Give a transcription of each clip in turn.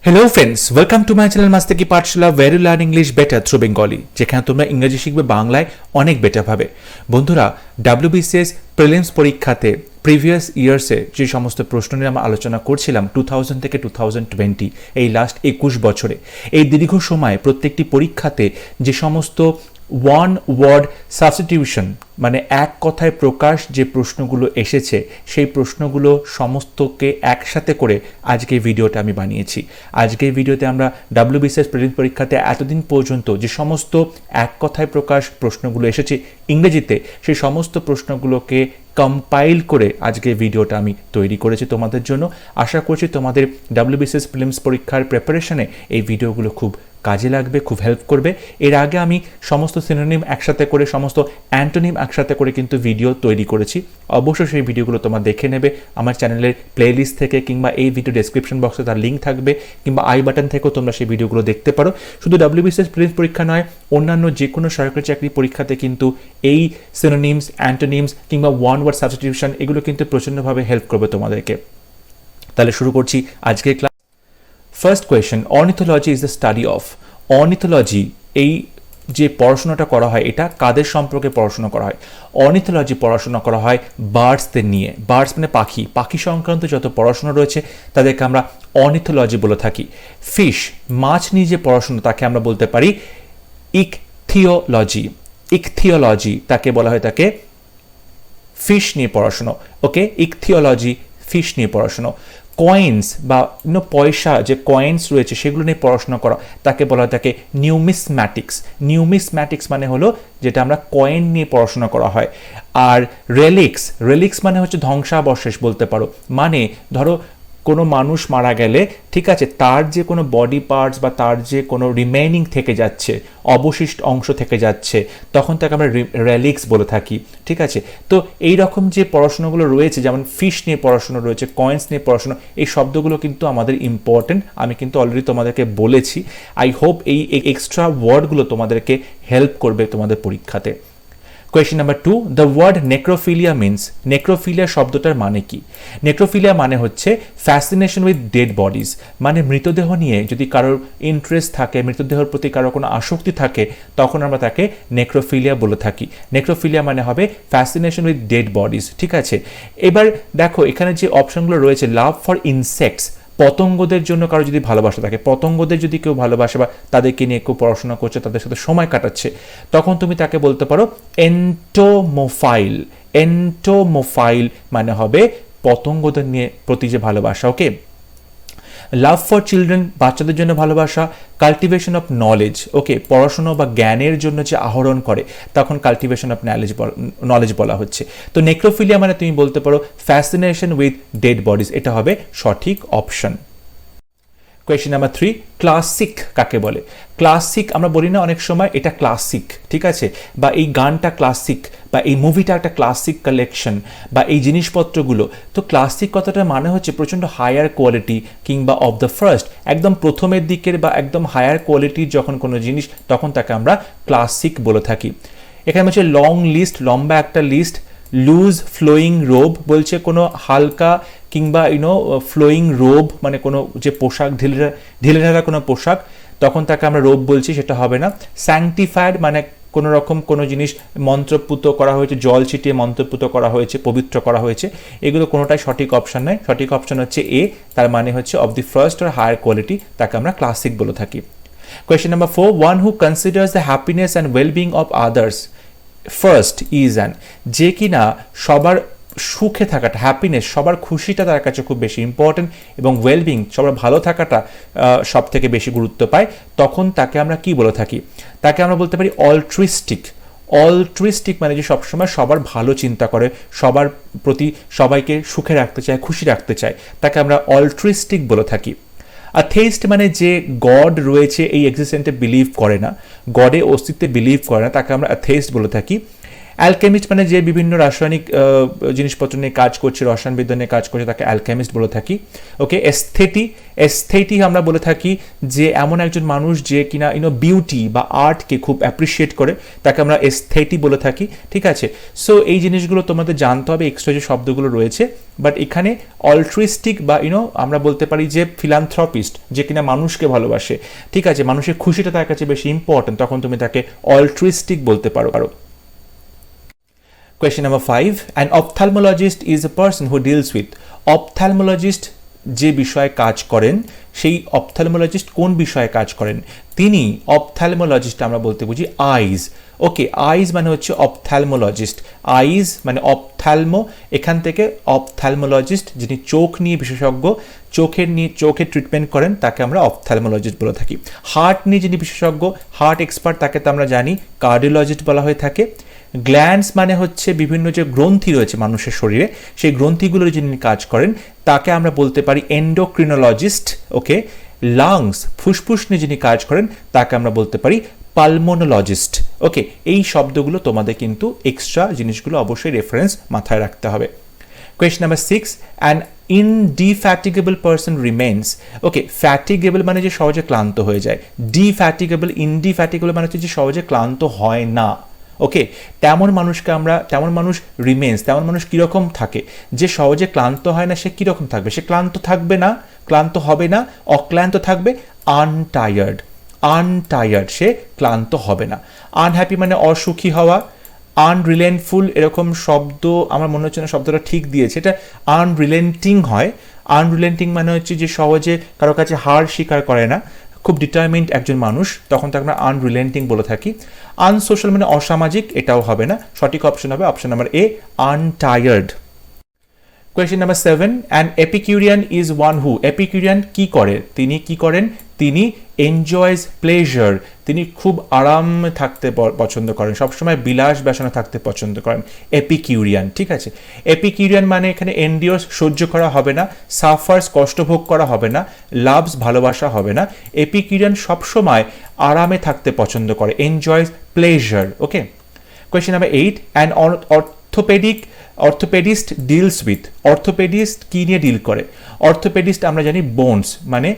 Hello friends, welcome to my channel Mastaki Pathshala where you learn English better through Bengali, যেখানে তোমরা ইংরেজি শিখবে বাংলায় অনেক বেটার ভাবে। বন্ধুরা, ডাব্লিউবিসিএস প্রিলিমস পরীক্ষাতে প্রিভিয়াস ইয়ার্সে যে সমস্ত প্রশ্ন নিয়ে আমরা আলোচনা করছিলাম 2000 থেকে 2020, এই লাস্ট 21 বছরে, এই দীর্ঘ সময় প্রত্যেকটি পরীক্ষাতে যে সমস্ত ওয়ান ওয়ার্ড সাবস্টিটিউশন মানে এক কথায় প্রকাশ যে প্রশ্নগুলো এসেছে, সেই প্রশ্নগুলো সমস্তকে একসাথে করে আজকে ভিডিওটা আমি বানিয়েছি। আজকের ভিডিওতে আমরা ডাব্লিউবিসিএস প্রিলিমস পরীক্ষাতে এতদিন পর্যন্ত যে সমস্ত এক কথায় প্রকাশ প্রশ্নগুলো এসেছে ইংরেজিতে, সেই সমস্ত প্রশ্নগুলোকে কম্পাইল করে আজকে ভিডিওটা আমি তৈরি করেছি তোমাদের জন্য। আশা করছি তোমাদের ডাব্লিউবিসিএস প্রিলিমস পরীক্ষার প্রিপারেশনে এই ভিডিওগুলো খুব কাজে লাগবে, খুব হেল্প করবে। এর আগে আমি সমস্ত সিনোনিম একসাথে করে, সমস্ত অ্যান্টোনিম একসাথে করে কিন্তু ভিডিও তৈরি করেছি। অবশ্যই সেই ভিডিওগুলো তোমরা দেখে নেবে আমার চ্যানেলের প্লেলিস্ট থেকে, কিংবা এই ভিডিও ডেসক্রিপশন বক্সে তার লিঙ্ক থাকবে, কিংবা আই বাটন থেকেও তোমরা সেই ভিডিওগুলো দেখতে পারো। শুধু ডাব্লিউবিসিএস প্রিলিমস পরীক্ষা নয়, অন্যান্য যে কোনো সরকারি চাকরি পরীক্ষাতে কিন্তু এই সিনোনিমস, অ্যান্টোনিমস কিংবা ওয়ান ওয়ার্ড সাবস্টিটিউশন এগুলো কিন্তু প্রচণ্ডভাবে হেল্প করবে তোমাদেরকে। তাহলে শুরু করছি আজকের class. First question, ornithology is the study of. Ornithology, এই যে পড়াশোনাটা করা হয়, এটা কাদের সম্পর্কে পড়াশোনা করা হয়? অর্নিথোলজি পড়াশোনা করা হয় বার্ডসদের নিয়ে। বার্ডস মানে পাখি, পাখি সংক্রান্ত যত পড়াশোনা রয়েছে তাদেরকে আমরা অর্নিথোলজি বলে থাকি। ফিশ, মাছ নিয়ে যে পড়াশোনা, তাকে আমরা বলতে পারি ইকথিওলজি। ইকথিওলজি তাকে বলা হয়, তাকে ফিশ নিয়ে পড়াশোনা। ওকে, ইকথিওলজি ফিশ নিয়ে পড়াশোনা। কয়েন্স বা পয়সা, যে কয়েন্স রয়েছে সেগুলো নিয়ে পড়াশোনা করা, তাকে বলা হয় তাকে নিউমিসম্যাটিক্স। নিউমিসম্যাটিক্স মানে হলো যেটা আমরা কয়েন নিয়ে পড়াশোনা করা হয়। আর রেলিক্স, রেলিক্স মানে হচ্ছে ধ্বংসাবশেষ বলতে পারো। মানে ধরো কোনো মানুষ মারা গেলে, ঠিক আছে, তার যে কোনো বডি পার্টস বা তার যে কোনো রিমেইনিং থেকে যাচ্ছে, অবশিষ্ট অংশ থেকে যাচ্ছে, তখন তাকে আমরা রেলিক্স বলে থাকি। ঠিক আছে, তো এই রকম যে পড়াশোনাগুলো রয়েছে, যেমন ফিশ নিয়ে পড়াশোনা রয়েছে, কয়েন্স নিয়ে পড়াশোনা, এই শব্দগুলো কিন্তু আমাদের ইম্পর্টেন্ট। আমি কিন্তু অলরেডি তোমাদেরকে বলেছি। আই হোপ এই এক্সট্রা ওয়ার্ডগুলো তোমাদেরকে হেল্প করবে তোমাদের পরীক্ষাতে। Question number 2, the word necrophilia means. Necrophilia শব্দটার মানে কি? নেক্রোফিলিয়া মানে হচ্ছে ফ্যাসিনেশন উইথ ডেড বডিজ, মানে মৃতদেহ নিয়ে যদি কারোর ইন্টারেস্ট থাকে, মৃতদেহের প্রতি কারোর কোনো আসক্তি থাকে, তখন আমরা তাকে নেক্রোফিলিয়া বলে থাকি। নেক্রোফিলিয়া মানে হবে ফ্যাসিনেশন উইথ ডেড বডিজ। ঠিক আছে, এবার দেখো এখানে যে অপশনগুলো রয়েছে, লাভ ফর ইনসেক্টস, পতঙ্গদের জন্য কারো যদি ভালোবাসা থাকে, পতঙ্গদের যদি কেউ ভালোবাসে বা তাদেরকে নিয়ে কেউ পড়াশোনা করছে, তাদের সাথে সময় কাটাচ্ছে, তখন তুমি তাকে বলতে পারো এন্টোমোফাইল। এন্টোমোফাইল মানে হবে পতঙ্গদের নিয়ে প্রতি যে ভালোবাসা। ওকে, লাভ ফর চিলড্রেন, বাচ্চাদের জন্য ভালোবাসা। কাল্টিভেশন অফ নলেজ, ওকে, পড়াশোনা বা জ্ঞানের জন্য যে আহরণ করে, তখন কাল্টিভেশন অফ নলেজ বলা হচ্ছে। তো নেক্রোফিলিয়া মানে তুমি বলতে পারো ফ্যাসিনেশন উইথ ডেড বডিজ, এটা হবে সঠিক অপশন। কোয়েশ্চেন নাম্বার 3, ক্লাসিক কাকে বলে? ক্লাসিক আমরা বলি না অনেক সময় এটা ক্লাসিক, ঠিক আছে, বা এই গানটা ক্লাসিক, বা এই মুভিটা একটা ক্লাসিক কালেকশন, বা এই জিনিসপত্রগুলো। তো ক্লাসিক কথাটার মানে হচ্ছে প্রচণ্ড হায়ার কোয়ালিটি, কিংবা অফ দ্য ফার্স্ট, একদম প্রথমের দিকের বা একদম হায়ার কোয়ালিটির যখন কোনো জিনিস, তখন তাকে আমরা ক্লাসিক বলে থাকি। এখানে হচ্ছে লং লিস্ট, লম্বা একটা লিস্ট। লুজ ফ্লোয়িং রোব বলছে কোনো হালকা কিংবা ফ্লোয়িং রোব মানে কোনো যে পোশাক, ঢিলেঢালা কোনো পোশাক, তখন তাকে আমরা রোব বলছি, সেটা হবে না। স্যাংটিফায়ার্ড মানে কোনো রকম কোনো জিনিস মন্ত্রপুত করা হয়েছে, জল ছিটিয়ে মন্ত্রপুত করা হয়েছে, পবিত্র করা হয়েছে, এগুলো কোনোটাই সঠিক অপশন নয়। সঠিক অপশন হচ্ছে এ, তার মানে হচ্ছে of the first or higher quality, তাকে আমরা ক্লাসিক বলে থাকি। Question number 4, one who considers the happiness and wellbeing of others first is an, যে কিনা সবার সুখে থাকাটা, হ্যাপিনেস, সবার খুশিটা তার কাছে খুব বেশি ইম্পর্টেন্ট, এবং ওয়েলবিং, সবার ভালো থাকাটা সব থেকে বেশি গুরুত্ব পায়, তখন তাকে আমরা কি বলে থাকি? তাকে আমরা বলতে পারি অলট্রুইস্টিক। অলট্রুইস্টিক মানে যে সবসময় সবার ভালো চিন্তা করে, সবার প্রতি সবাইকে সুখে রাখতে চায়, খুশি রাখতে চায়, তাকে আমরা অলট্রুইস্টিক বলে থাকি। অ্যাথেইস্ট মানে যে গড রয়েছে এই এক্সিস্টেন্সে বিলিভ করে না, গডে অস্তিত্বে বিলিভ করে না, তাকে আমরা অ্যাথেইস্ট বলে থাকি। অ্যালকেমিস্ট মানে যে বিভিন্ন রাসায়নিক জিনিসপত্র নিয়ে কাজ করছে, রসায়নবিদ্যা নিয়ে কাজ করছে, তাকে অ্যালকেমিস্ট বলে থাকি। ওকে, এস্থেটি আমরা বলে থাকি যে এমন একজন মানুষ যে কিনা বিউটি বা আর্টকে খুব অ্যাপ্রিসিয়েট করে, তাকে আমরা এস্থেটি বলে থাকি। ঠিক আছে, সো এই জিনিসগুলো তোমাদের জানতে হবে, এক্সট্রা যে শব্দগুলো রয়েছে। বাট এখানে অল্ট্রিস্টিক বা আমরা বলতে পারি যে ফিলান্থ্রপিস্ট, যে কিনা মানুষকে ভালোবাসে, ঠিক আছে, মানুষের খুশিটা তার কাছে বেশি ইম্পর্টেন্ট, তখন তুমি তাকে অল্ট্রিস্টিক বলতে পারো। Question number 5. An ophthalmologist is a person who deals with. Ophthalmologist যে বিষয়ে কাজ করেন, সেই অপথ্যালমোলজিস্ট কোন বিষয়ে কাজ করেন? তিনি অপথ্যালমোলজিস্ট আমরা বলতে বুঝি আইজ। ওকে, আইজ মানে হচ্ছে অপথ্যালমোলজিস্ট, আইজ মানে অপথ্যালমো, এখান থেকে অপথ্যালমোলজিস্ট, যিনি চোখ নিয়ে বিশেষজ্ঞ, চোখের ট্রিটমেন্ট করেন, তাকে আমরা অপথ্যালমোলজিস্ট বলে থাকি। হার্ট নিয়ে যিনি বিশেষজ্ঞ, হার্ট এক্সপার্ট, তাকে তো আমরা জানি কার্ডিওলজিস্ট বলা হয়ে থাকে। গ্ল্যান্ডস মানে হচ্ছে বিভিন্ন যে গ্রন্থি রয়েছে মানুষের শরীরে, সেই গ্রন্থিগুলোর যিনি কাজ করেন, তাকে আমরা বলতে পারি এন্ডোক্রিনোলজিস্ট। ওকে, লাংস ফুসফুস নিয়ে যিনি কাজ করেন, তাকে আমরা বলতে পারি পালমোনোলজিস্ট। ওকে, এই শব্দগুলো তোমাদের কিন্তু এক্সট্রা জিনিসগুলো অবশ্যই রেফারেন্স মাথায় রাখতে হবে। Question number 6. An indefatigable person remains. ওকে, ফ্যাটিগেবল মানে যে সহজে ক্লান্ত হয়ে যায়, ডিফ্যাটিগেবল, ইনডিফ্যাটিগেবল মানে হচ্ছে যে সহজে ক্লান্ত হয় না। ওকে, তেমন মানুষ রিমেন্স, তেমন মানুষ কীরকম থাকে? যে সহজে ক্লান্ত হয় না, সে কীরকম থাকবে? সে ক্লান্ত থাকবে না, ক্লান্ত হবে না, অক্লান্ত থাকবে, আনটায়ার্ড, সে ক্লান্ত হবে না। আনহ্যাপি মানে অসুখী হওয়া, আনরিলেন্টফুল এরকম শব্দ আমার মনে হচ্ছে না শব্দটা ঠিক দিয়েছে, এটা আনরিলেন্টিং হয়। আনরিলেন্টিং মানে হচ্ছে যে সহজে কারো কাছে হার স্বীকার করে না, খুব ডিটারমিন্ড একজন মানুষ, তখন তাকে আমরা আনরিলেন্টিং বলে থাকি। আনসোশ্যাল মানে অসামাজিক, এটাও হবে না, সঠিক অপশন হবে option number A, untired. Question number 7. An epicurean is one who. Epicurean কি করে? তিনি কি করেন? তিনি এনজয়স প্লেজার, তিনি খুব আরাম থাকতে পছন্দ করেন, সবসময় বিলাস ব্যসনে থাকতে পছন্দ করেন, এপিকিউরিয়ান। ঠিক আছে, এপিকিউরিয়ান মানে এখানে এন্ডিওর্স সহ্য করা হবে না, সাফার্স কষ্ট ভোগ করা হবে না, লাভস ভালোবাসা হবে না, এপিকিউরিয়ান সবসময় আরামে থাকতে পছন্দ করে, enjoys pleasure. Okay, question number 8. An orthopedist deals with. Orthopedist কি নিয়ে ডিল করে? অর্থোপেডিস্ট আমরা জানি বোনস মানে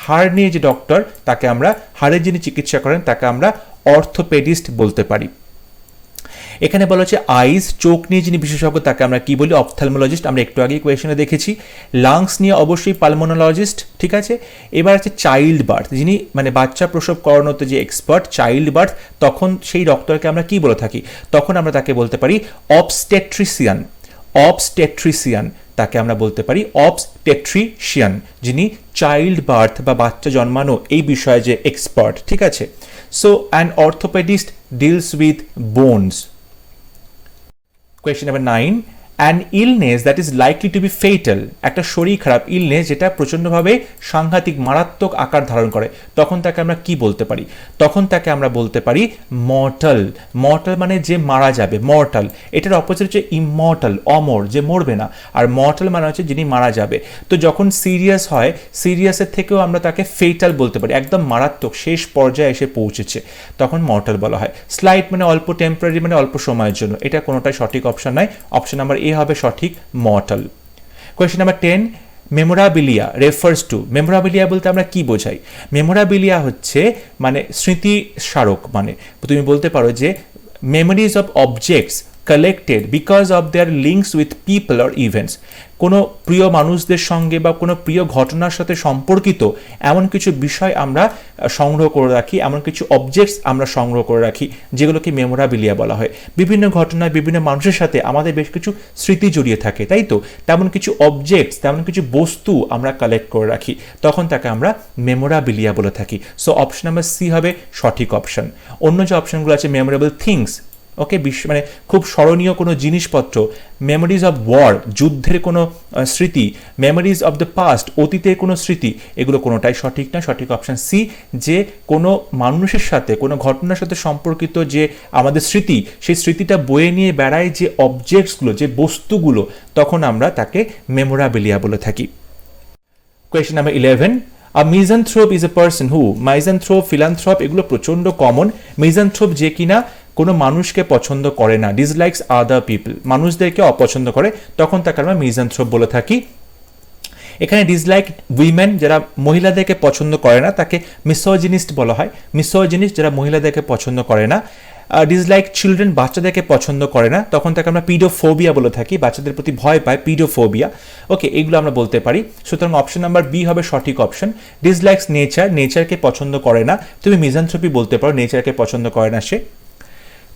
হাড় নিয়ে যে ডক্টর, তাকে আমরা হাড়ের যিনি চিকিৎসা করেন, তাকে আমরা অর্থোপেডিস্ট বলতে পারি। এখানে বলা হচ্ছে আইজ, চোখ নিয়ে যিনি বিশেষজ্ঞ, তাকে আমরা কি বলি? অপথ্যালমোলজিস্ট। আমরা একটু আগে কোয়েশনে দেখেছি। লাংস নিয়ে অবশ্যই পালমোনোলজিস্ট। ঠিক আছে, এবার আছে চাইল্ড বার্থ, যিনি মানে বাচ্চা প্রসব করানোতে যে এক্সপার্ট, চাইল্ড বার্থ, তখন সেই ডক্টরকে আমরা কি বলে থাকি? তখন আমরা তাকে বলতে পারি অবস্টেট্রিশিয়ান, তাকে আমরা বলতে পারি অবস্টেট্রিশিয়ান, যিনি চাইল্ড বার্থ বা বাচ্চা জন্মানো এই বিষয়ে যে এক্সপার্ট। ঠিক আছে, so an orthopedist deals with bones. Question number 9. An illness that is likely to be fatal. একটা শরীর খারাপ, ইলনেস যেটা প্রচণ্ডভাবে সাংঘাতিক মারাত্মক আকার ধারণ করে, তখন তাকে আমরা কি বলতে পারি? তখন তাকে আমরা বলতে পারি মর্টাল। মর্টাল মানে যে মারা যাবে, মর্টাল। এটার অপোজিট হচ্ছে ইমর্টাল, অমর, যে মরবে না। আর মর্টাল মানে হচ্ছে যিনি মারা যাবে। তো যখন সিরিয়াস হয়, সিরিয়াসের থেকেও আমরা তাকে ফেটাল বলতে পারি, একদম মারাত্মক, শেষ পর্যায়ে এসে পৌঁছেছে, তখন মর্টাল বলা হয়। স্লাইট মানে অল্প, টেম্পোরারি মানে অল্প সময়ের জন্য, এটা কোনোটাই সঠিক অপশন নয়, অপশন নাম্বার এ হবে সঠিক, mortal. Question number 10. Memorabilia refers to. Memorabilia বলতে আমরা কি বোঝাই? মেমোরাবিলিয়া হচ্ছে মানে স্মৃতি স্মারক, মানে তুমি বলতে পারো যে memories of objects collected because of their links with people or events. কোনো প্রিয় মানুষদের সঙ্গে বা কোনো প্রিয় ঘটনার সাথে সম্পর্কিত এমন কিছু বিষয় আমরা সংগ্রহ করে রাখি, এমন কিছু অবজেক্টস আমরা সংগ্রহ করে রাখি, যেগুলোকে মেমোরাবিলিয়া বলা হয়। বিভিন্ন ঘটনায় বিভিন্ন মানুষের সাথে আমাদের বেশ কিছু স্মৃতি জড়িয়ে থাকে, তাই তো? তেমন কিছু অবজেক্টস, তেমন কিছু বস্তু আমরা কালেক্ট করে রাখি, তখন তাকে আমরা মেমোরাবিলিয়া বলে থাকি। সো অপশন নাম্বার সি হবে সঠিক অপশন। অন্য যে অপশনগুলো আছে, মেমোরেবল থিংস, ওকে, মানে খুব স্মরণীয় কোনো জিনিসপত্র, মেমোরিজ অফ ওয়ার, যুদ্ধের কোনো স্মৃতি, মেমোরিজ অফ দ্য পাস্ট, অতীতের কোনো স্মৃতি, এগুলো কোনোটাই সঠিক না, সঠিক অপশন সি, যে কোনো মানুষের সাথে, কোনো ঘটনার সাথে সম্পর্কিত যে আমাদের স্মৃতি, সেই স্মৃতিটা বয়ে নিয়ে বেড়ায় যে অবজেক্টসগুলো, যে বস্তুগুলো, তখন আমরা তাকে মেমোরাবিলিয়া বলে থাকি। Question number 11. A misanthrope is a person who, misanthrope, philanthrope এগুলো প্রচণ্ড কমন। মিজানথ্রোপ যে কিনা কোনো মানুষকে পছন্দ করে না, ডিসলাইকস আদার পিপল, মানুষদেরকে অপছন্দ করে, তখন তাকে আমরা মিজানথ্রোপ বলে থাকি। এখানে ডিসলাইক উইমেন, যারা মহিলাদেরকে পছন্দ করে না, তাকে মিসোজিনিস্ট বলা হয়। মিসোজিনিস্ট যারা মহিলাদেরকে পছন্দ করে না। ডিসলাইক চিলড্রেন, বাচ্চাদেরকে পছন্দ করে না, তখন তাকে আমরা পিডোফোবিয়া বলে থাকি, বাচ্চাদের প্রতি ভয় পায়, পিডোফোবিয়া। ওকে, এগুলো আমরা বলতে পারি। সুতরাং অপশন নাম্বার বি হবে সঠিক অপশন। ডিসলাইকস নেচার, নেচারকে পছন্দ করে না, তুমি মিজানথ্রপি বলতে পারো, নেচারকে পছন্দ করে না সে।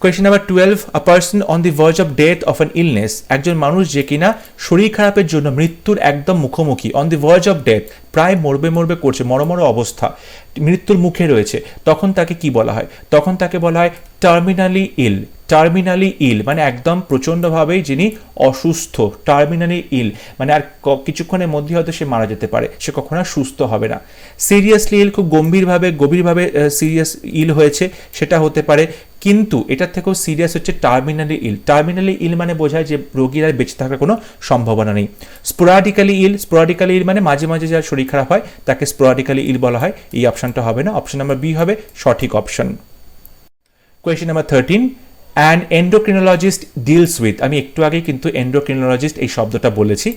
Question number 12, a person on the verge of death of an illness, একজন মানুষ যে কিনা শরীর খারাপের জন্য মৃত্যুর একদম মুখোমুখি, on the verge of death, প্রায় মরবে করছে, মরমর অবস্থা, মৃত্যুর মুখে রয়েছে, তখন তাকে কি বলা হয়? তখন তাকে বলা হয় টার্মিনালি ইল। টার্মিনালি ইল মানে একদম প্রচণ্ডভাবেই যিনি অসুস্থ, টার্মিনালি ইল মানে আর কিছুক্ষণের মধ্যে হয়তো সে মারা যেতে পারে, সে কখনো সুস্থ হবে না। সিরিয়াসলি ইল, খুব গভীরভাবে সিরিয়াস ইল হয়েছে, সেটা হতে পারে, কিন্তু এটার থেকেও সিরিয়াস হচ্ছে টার্মিনালি ইল। টার্মিনালি ইল মানে বোঝায় যে রোগীর আর বেঁচে থাকার কোনো সম্ভাবনা নেই। স্পোরাডিক্যালি ইল, স্পোরাডিক্যালি ইল মানে মাঝে মাঝে যার শরীর খারাপ হয় তাকে স্পোরাডিক্যালি ইল বলা হয়। এই অপশনটা হবে না, অপশন নাম্বার বি হবে সঠিক option. Question number 13, an endocrinologist deals with, আমি একটু আগে কিন্তু এন্ডোক্রিনোলজিস্ট এই শব্দটা বলেছি,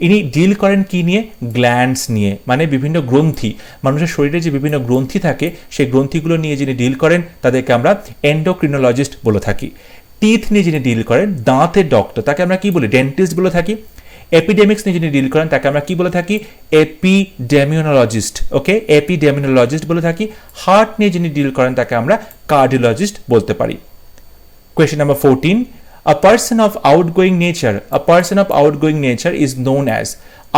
ইনি ডিল করেন কি নিয়ে? গ্ল্যান্ডস নিয়ে, মানে বিভিন্ন গ্রন্থি, মানুষের শরীরে যে বিভিন্ন গ্রন্থি থাকে সেই গ্রন্থিগুলো নিয়ে যিনি ডিল করেন তাদেরকে আমরা এন্ডোক্রিনোলজিস্ট বলে থাকি। টিথ নিয়ে যিনি ডিল করেন, দাঁতের ডক্টর, তাকে আমরা কি বলি? ডেন্টিস্ট বলে থাকি। এপিডেমিক্স নিয়ে যিনি ডিল করেন তাকে আমরা কি বলে থাকি? এপিডেমিওলজিস্ট। ওকে, এপিডেমিওলজিস্ট বলে থাকি। হার্ট নিয়ে যিনি ডিল করেন তাকে আমরা কার্ডিওলজিস্ট বলতে পারি। Question number 14, a person of outgoing nature, a person of outgoing nature is known as,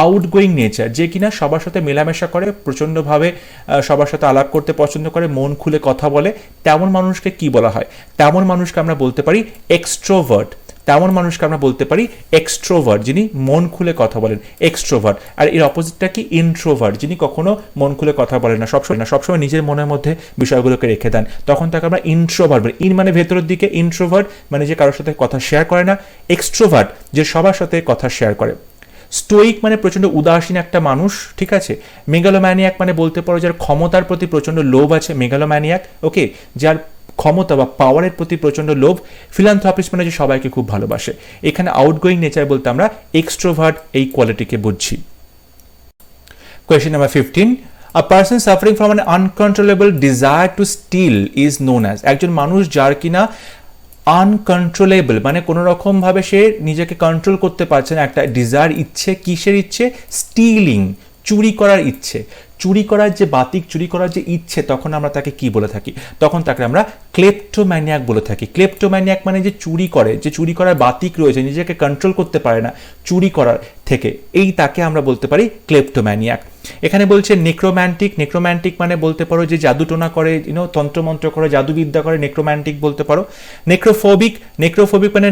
outgoing nature, যে কিনা সবার সাথে মেলামেশা করে, প্রচণ্ডভাবে সবার সাথে আলাপ করতে পছন্দ করে, মন খুলে কথা বলে, তেমন মানুষকে কি বলা হয়? তেমন মানুষকে আমরা বলতে পারি এক্সট্রোভার্ট। তেমন মানুষকে আমরা বলতে পারি এক্সট্রোভার্ট, যিনি মন খুলে কথা বলেন, এক্সট্রোভার্ট। আর এর অপোজিটটা কি? ইন্ট্রোভার্ট, যিনি কখনো মন খুলে কথা বলেন না, সবসময় নিজের মনের মধ্যে বিষয়গুলোকে রেখে দেন, তখন তাকে আমরা ইন্ট্রোভার্ট বলি। ইন মানে ভেতরের দিকে, ইন্ট্রোভার্ট মানে যে কারোর সাথে কথা শেয়ার করে না, এক্সট্রোভার্ট যে সবার সাথে কথা শেয়ার করে। স্টোইক মানে প্রচণ্ড উদাসীন একটা মানুষ, ঠিক আছে। মেগালোম্যানিয়াক মানে বলতে পারো যার ক্ষমতার প্রতি প্রচণ্ড লোভ আছে, মেগালোম্যানিয়াক। ওকে, যার ক্ষমতা বা পাওয়ারের প্রতি প্রচণ্ড লোভ। ফিলান্থ্রপিস্ট মানে যে সবাইকে খুব ভালোবাসে। এখানে আউটগোয়িং নেচার বলতে আমরা এক্সট্রোভার্ট এই কোয়ালিটিকে বুঝছি। Question number 15, a person suffering from an uncontrollable desire to steal is known as, একজন মানুষ যার কিনা আনকন্ট্রোলেবল মানে কোনো রকমভাবে সে নিজেকে কন্ট্রোল করতে পারছে না, একটা ডিজায়ার, ইচ্ছে, কিসের ইচ্ছে? স্টিলিং, চুরি করার ইচ্ছে। চুরি করার যে বাতিক, চুরি করার যে ইচ্ছে, তখন আমরা তাকে কি বলে থাকি? তখন তাকে আমরা ক্লেপ্টোম্যানিয়াক বলে থাকি। ক্লেপ্টোম্যানিয়াক মানে যে চুরি করে, যে চুরি করার বাতিক রয়েছে, নিজেকে কন্ট্রোল করতে পারে না চুরি করার থেকে, এই তাকে আমরা বলতে পারি ক্লেপ্টোম্যানিয়াক। এখানে বলছে নেক্রোম্যান্টিক। নেক্রোম্যান্টিক মানে বলতে পারো যে জাদুটোনা করে, তন্ত্রমন্ত্র করে, জাদুবিদ্যা করে, নেক্রোম্যান্টিক বলতে পারো। নেক্রোফোবিক, নেক্রোফোবিক মানে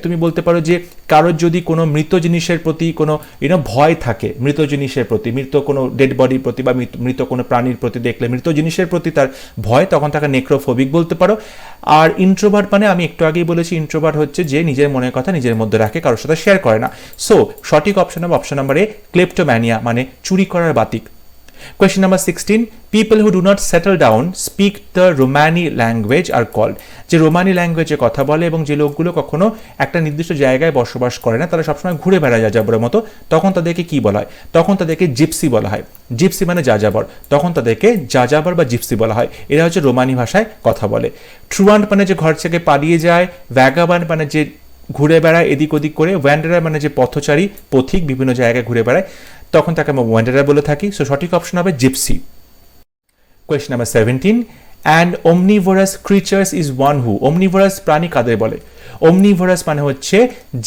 তুমি বলতে পারো যে কারোর যদি কোনো মৃত জিনিসের প্রতি কোনো ভয় থাকে, মৃত জিনিসের প্রতি, মৃত কোনো ডেড বডির প্রতি বা মৃত কোনো প্রাণীর প্রতি দেখলে, মৃত জিনিসের প্রতি তার ভয়, তখন তাকে নেক্রোফোবিক বলতে পারো। আর ইন্ট্রোভার্ট মানে আমি একটু আগেই বলেছি, ইন্ট্রোভার্ট হচ্ছে যে নিজের মনের কথা নিজের মধ্যে রাখে, কারোর সাথে শেয়ার করে না। সো সঠিক অপশন হবে অপশন নাম্বার এ, ক্লেপ্টোম্যানিয়া মানে চুরি করার বাতিক। Question number 16, people who do not settle down speak the Romani language are called, যে রোমানি ল্যাঙ্গুয়েজে কথা বলে এবং যে লোকগুলো কখনো একটা নির্দিষ্ট জায়গায় বসবাস করে না, তারা সবসময় ঘুরে বেড়ায় যাযাবরের মতো, তখন তাদেরকে কি বলা হয়? তখন তাদেরকে জিপসি বলা হয়। জিপসি মানে যাযাবর, তখন তাদেরকে যাযাবর বা জিপসি বলা হয়। এরা হচ্ছে রোমানি ভাষায় কথা বলে। ট্রুয়ান্ট মানে যে ঘর থেকে পালিয়ে যায়, ভ্যাগাবান্ড মানে যে ঘুরে বেড়ায় এদিক ওদিক করে, ওয়ান্ডারার মানে যে পথচারী, পথিক, বিভিন্ন জায়গায় ঘুরে বেড়ায়, তখন তাকে আমরা ওয়ান্ডারার বলে থাকি। সো সঠিক অপশন হবে gypsy. Question number 17, and omnivorous creatures is one who, omnivorous প্রাণী কাদের বলে? omnivorous মানে হচ্ছে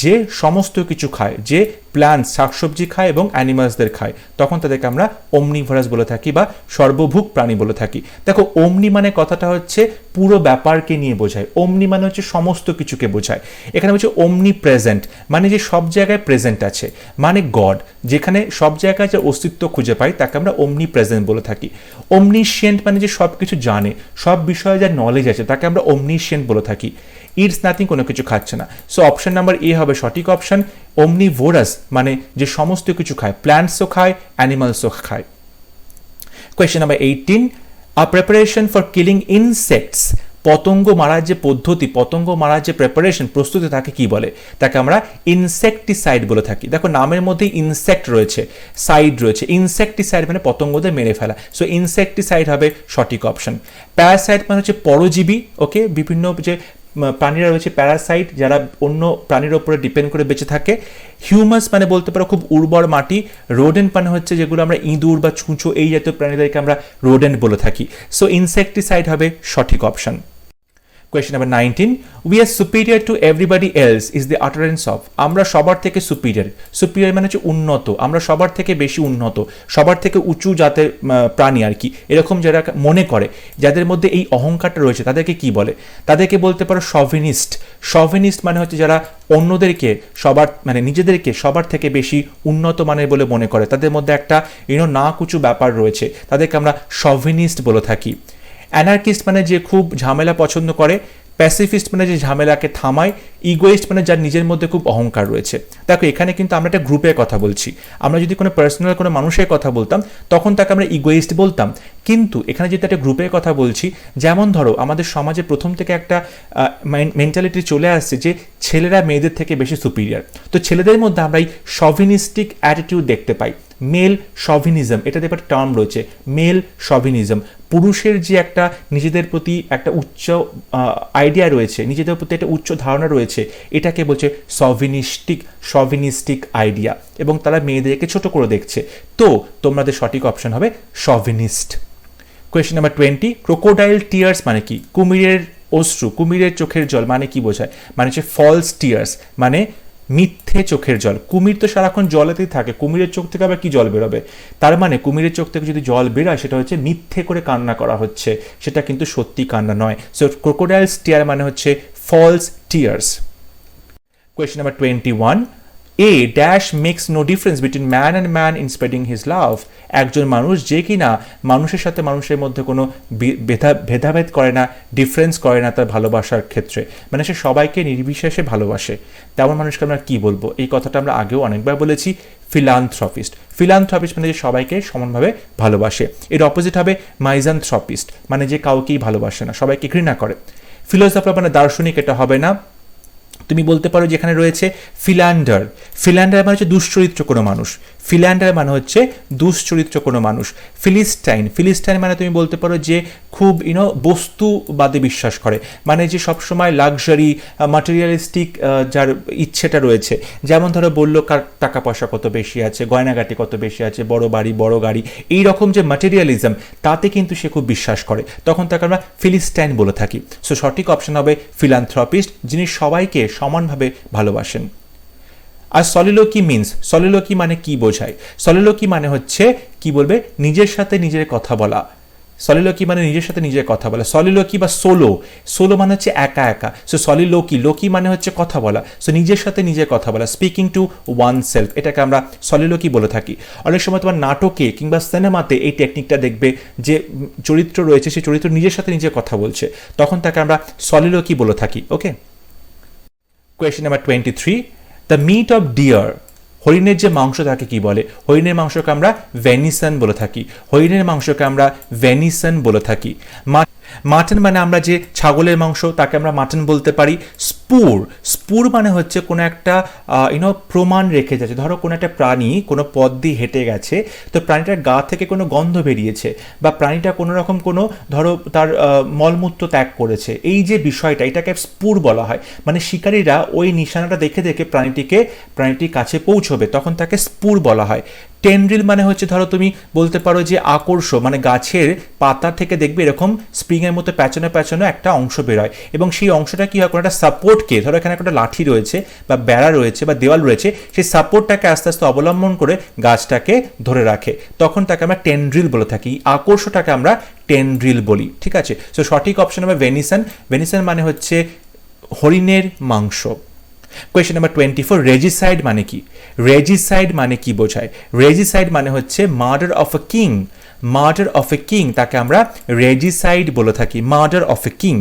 যে সমস্ত কিছু খায়, যে প্ল্যান্টস, শাকসবজি খায় এবং অ্যানিমালসদের খায়, তখন তাদেরকে আমরা omnivorous বলে থাকি বা সর্বভুক প্রাণী বলে থাকি। দেখো, omni মানে কথাটা হচ্ছে পুরো ব্যাপারকে নিয়ে বোঝায়, omni মানে হচ্ছে সমস্ত কিছুকে বোঝায়। এখানে হচ্ছে omni প্রেজেন্ট মানে যে সব জায়গায় প্রেজেন্ট আছে, মানে গড, যেখানে সব জায়গায় যে অস্তিত্ব খুঁজে পাই তাকে আমরা omni প্রেজেন্ট বলে থাকি। omniscient মানে যে সব কিছু জানে, সব বিষয়ে যা নলেজ আছে তাকে আমরা omniscient বলে থাকি। ইটস নাথিং, কোনো কিছু খাচ্ছে না। সো অপশন নাম্বার এ হবে সঠিক অপশন। omnivorous মানে যে সমস্ত কিছু খায়, প্ল্যান্টসও খায়, অ্যানিমালসও খায়। Question number 18, a preparation for killing insects পতঙ্গ মারার যে পদ্ধতি, পতঙ্গ মারার যে প্রিপারেশন, প্রস্তুতি, তাকে কি বলে? তাকে আমরা ইনসেকটিসাইড বলে থাকি। দেখো নামের মধ্যে ইনসেক্ট রয়েছে, সাইড রয়েছে। ইনসেকটিসাইড মানে পতঙ্গদের মেরে ফেলা, সো ইনসেকটিসাইড হবে সঠিক অপশন। প্যারাসাইট মানে হচ্ছে পরজীবী, ওকে, বিভিন্ন যে প্রাণীরা রয়েছে প্যারাসাইট, যারা অন্য প্রাণীর উপরে ডিপেন্ড করে বেঁচে থাকে। হিউমাস মানে বলতে পারো খুব উর্বর মাটি। রোডেন্ট মানে হচ্ছে যেগুলো আমরা ইঁদুর বা ছুঁচো এই জাতীয় প্রাণীদেরকে আমরা রোডেন্ট বলে থাকি। সো ইনসেকটিসাইড হবে সঠিক option. Question number 19. We are superior to everybody else is the utterance of. আমরা সবার থেকে সুপিরিয়র। সুপিরিয়র মানে হচ্ছে উন্নত, আমরা সবার থেকে বেশি উন্নত, সবার থেকে উঁচু জাতের প্রাণী আর কি, এরকম যারা মনে করে, যাদের মধ্যে এই অহংকারটা রয়েছে, তাদেরকে কি বলে? তাদেরকে বলতে পারো শভিনিস্ট। শভিনিস্ট মানে হচ্ছে যারা অন্যদেরকে সবার মানে নিজেদেরকে সবার থেকে বেশি উন্নত মানের বলে মনে করে, তাদের মধ্যে একটা না কুচু ব্যাপার রয়েছে, তাদেরকে আমরা শভিনিস্ট বলে থাকি। অ্যানার্কিস্ট মানে যে খুব ঝামেলা পছন্দ করে। প্যাসিফিস্ট মানে যে ঝামেলাকে থামায়। ইগোইস্ট মানে যার নিজের মধ্যে খুব অহংকার রয়েছে। দেখো এখানে কিন্তু আমরা একটা গ্রুপের কথা বলছি, আমরা যদি কোনো পার্সোনাল কোনো মানুষের কথা বলতাম তখন তাকে আমরা ইগোইস্ট বলতাম, কিন্তু এখানে যেহেতু একটা গ্রুপের কথা বলছি, যেমন ধরো আমাদের সমাজে প্রথম থেকে একটা মেন্টালিটি চলে আসছে যে ছেলেরা মেয়েদের থেকে বেশি সুপিরিয়র, তো ছেলেদের মধ্যে আমরা এই শভিনিস্টিক অ্যাটিটিউড দেখতে পাই। মেল শভিনিজম, এটাতে একটা টার্ম রয়েছে, মেল শভিনিজম। পুরুষের যে একটা নিজেদের প্রতি একটা উচ্চ আইডিয়া রয়েছে, নিজেদের প্রতি একটা উচ্চ ধারণা রয়েছে, এটাকে বলছে শভিনিস্টিক আইডিয়া, এবং তারা মেয়েদেরকে ছোট করে দেখছে। তো তোমাদের সঠিক অপশন হবে chauvinist. Question number 20. Crocodile tears মানে কি? কুমিরের অশ্রু, কুমিরের চোখের জল মানে কি বোঝায়? মানে হচ্ছে ফলস টিয়ার্স, মানে মিথ্যে চোখের জল। কুমির তো সারাক্ষণ জলেতেই থাকে, কুমিরের চোখ থেকে আবার কি জল বেরোবে? তার মানে কুমিরের চোখ থেকে যদি জল বেরোয় সেটা হচ্ছে মিথ্যে করে কান্না করা হচ্ছে, সেটা কিন্তু সত্যি কান্না নয়। সো ক্রোকোডাইলস টিয়ার মানে হচ্ছে false tears. Question number 21. A dash makes no difference between man and man in spreading his love. একজন মানুষ যে কিনা মানুষের সাথে মানুষের মধ্যে কোনো ভেদাভেদ করে না, ডিফারেন্স করে না তার ভালোবাসার ক্ষেত্রে, মানে সে সবাইকে নির্বিশেষে ভালোবাসে, তেমন মানুষকে আমরা কি বলবো? এই কথাটা আমরা আগেও অনেকবার বলেছি, ফিলান্থ্রপিস্ট। ফিলান্থ্রপিস্ট মানে যে সবাইকে সমানভাবে ভালোবাসে। এর অপোজিট হবে মাইজান্থ্রপিস্ট, মানে যে কাউকেই ভালোবাসে না, সবাইকে ঘৃণা করে। ফিলোসফার মানে দার্শনিক, এটা হবে না। তুমি বলতে পারো যেখানে রয়েছে ফিল্যান্ডার। ফিল্যান্ডার মানে হচ্ছে দুশ্চরিত্র কোনো মানুষ, ফিল্যান্ডার মানে হচ্ছে দুশ্চরিত্র কোনো মানুষ। ফিলিস্টাইন, ফিলিস্টাইন মানে তুমি বলতে পারো যে খুব বস্তুবাদে বিশ্বাস করে, মানে যে সবসময় লাক্সারি ম্যাটেরিয়ালিস্টিক যার ইচ্ছেটা রয়েছে, যেমন ধরো বললো কার টাকা পয়সা কত বেশি আছে, গয়নাগাটি কত বেশি আছে, বড় বাড়ি বড় গাড়ি, এই রকম যে ম্যাটেরিয়ালিজম, তাতে কিন্তু সে খুব বিশ্বাস করে, তখন তাকে আমরা ফিলিস্টাইন বলে থাকি। সো সঠিক অপশন হবে ফিলান্থ্রপিস্ট, যিনি সবাইকে সমানভাবে ভালোবাসেন। আর সলিলোকি মিনস, সলিলোকি মানে কি বোঝায়? সলিলোকি মানে হচ্ছে কি বলবে, নিজের সাথে নিজের কথা বলা। সলিলোকি মানে নিজের সাথে নিজের কথা বলা। সলিলোকি বা সোলো, সোলো মানে হচ্ছে একা একা। সো সলিলোকি, লোকি মানে হচ্ছে কথা বলা, সো নিজের সাথে নিজের কথা বলা, স্পিকিং টু ওয়ান সেলফ, এটাকে আমরা সলিলোকি বলে থাকি। অনেক সময় তোমার নাটকে কিংবা সিনেমাতে এই টেকনিকটা দেখবে যে চরিত্র রয়েছে, সেই চরিত্র নিজের সাথে নিজের কথা বলছে, তখন তাকে আমরা সলিলোকি বলে থাকি। Okay. Question number 23. The meat of deer, হরিণের যে মাংস তাকে কি বলে? হরিণের মাংসকে আমরা ভেনিসন বলে থাকি, হরিণের মাংসকে আমরা ভেনিসন বলে থাকি। মাটন মানে আমরা যে ছাগলের মাংস, তাকে আমরা মাটন বলতে পারি। স্পুর, স্পুর মানে হচ্ছে কোনো একটা প্রমাণ রেখে যাচ্ছে, ধরো কোনো একটা প্রাণী কোনো পথ দিয়ে হেঁটে গেছে, তো প্রাণীটার গা থেকে কোনো গন্ধ বেরিয়েছে, বা প্রাণীটা কোনো রকম কোনো ধরো তার মলমূত্র ত্যাগ করেছে, এই যে বিষয়টা, এটাকে স্পুর বলা হয়। মানে শিকারীরা ওই নিশানাটা দেখে দেখে প্রাণীটির কাছে পৌঁছবে, তখন তাকে স্পুর বলা হয়। টেন্ড্রিল মানে হচ্ছে ধরো তুমি বলতে পারো যে আকর্ষ, মানে গাছের পাতা থেকে দেখবে এরকম স্প্রিংয়ের মতো প্যাঁচানো প্যাঁচানো একটা অংশ বেরোয়, এবং সেই অংশটা কি হয়, কোনো একটা সাপোর্টকে, ধরো এখানে একটা লাঠি রয়েছে বা বেড়া রয়েছে বা দেওয়াল রয়েছে, সেই সাপোর্টটাকে আস্তে আস্তে অবলম্বন করে গাছটাকে ধরে রাখে, তখন তাকে আমরা টেন্ড্রিল বলে থাকি। আকর্ষটাকে আমরা টেন্ড্রিল বলি, ঠিক আছে। সো সঠিক অপশন হবে ভেনিসন। ভেনিসন মানে হচ্ছে হরিণের মাংস। Question number 24. রেজিসাইড মানে কি? রেজিসাইড মানে কি বোঝায়? রেজিসাইড মানে হচ্ছে murder of a king. Murder of a king তাকে আমরা রেজিসাইড বলে থাকি। Murder of a king.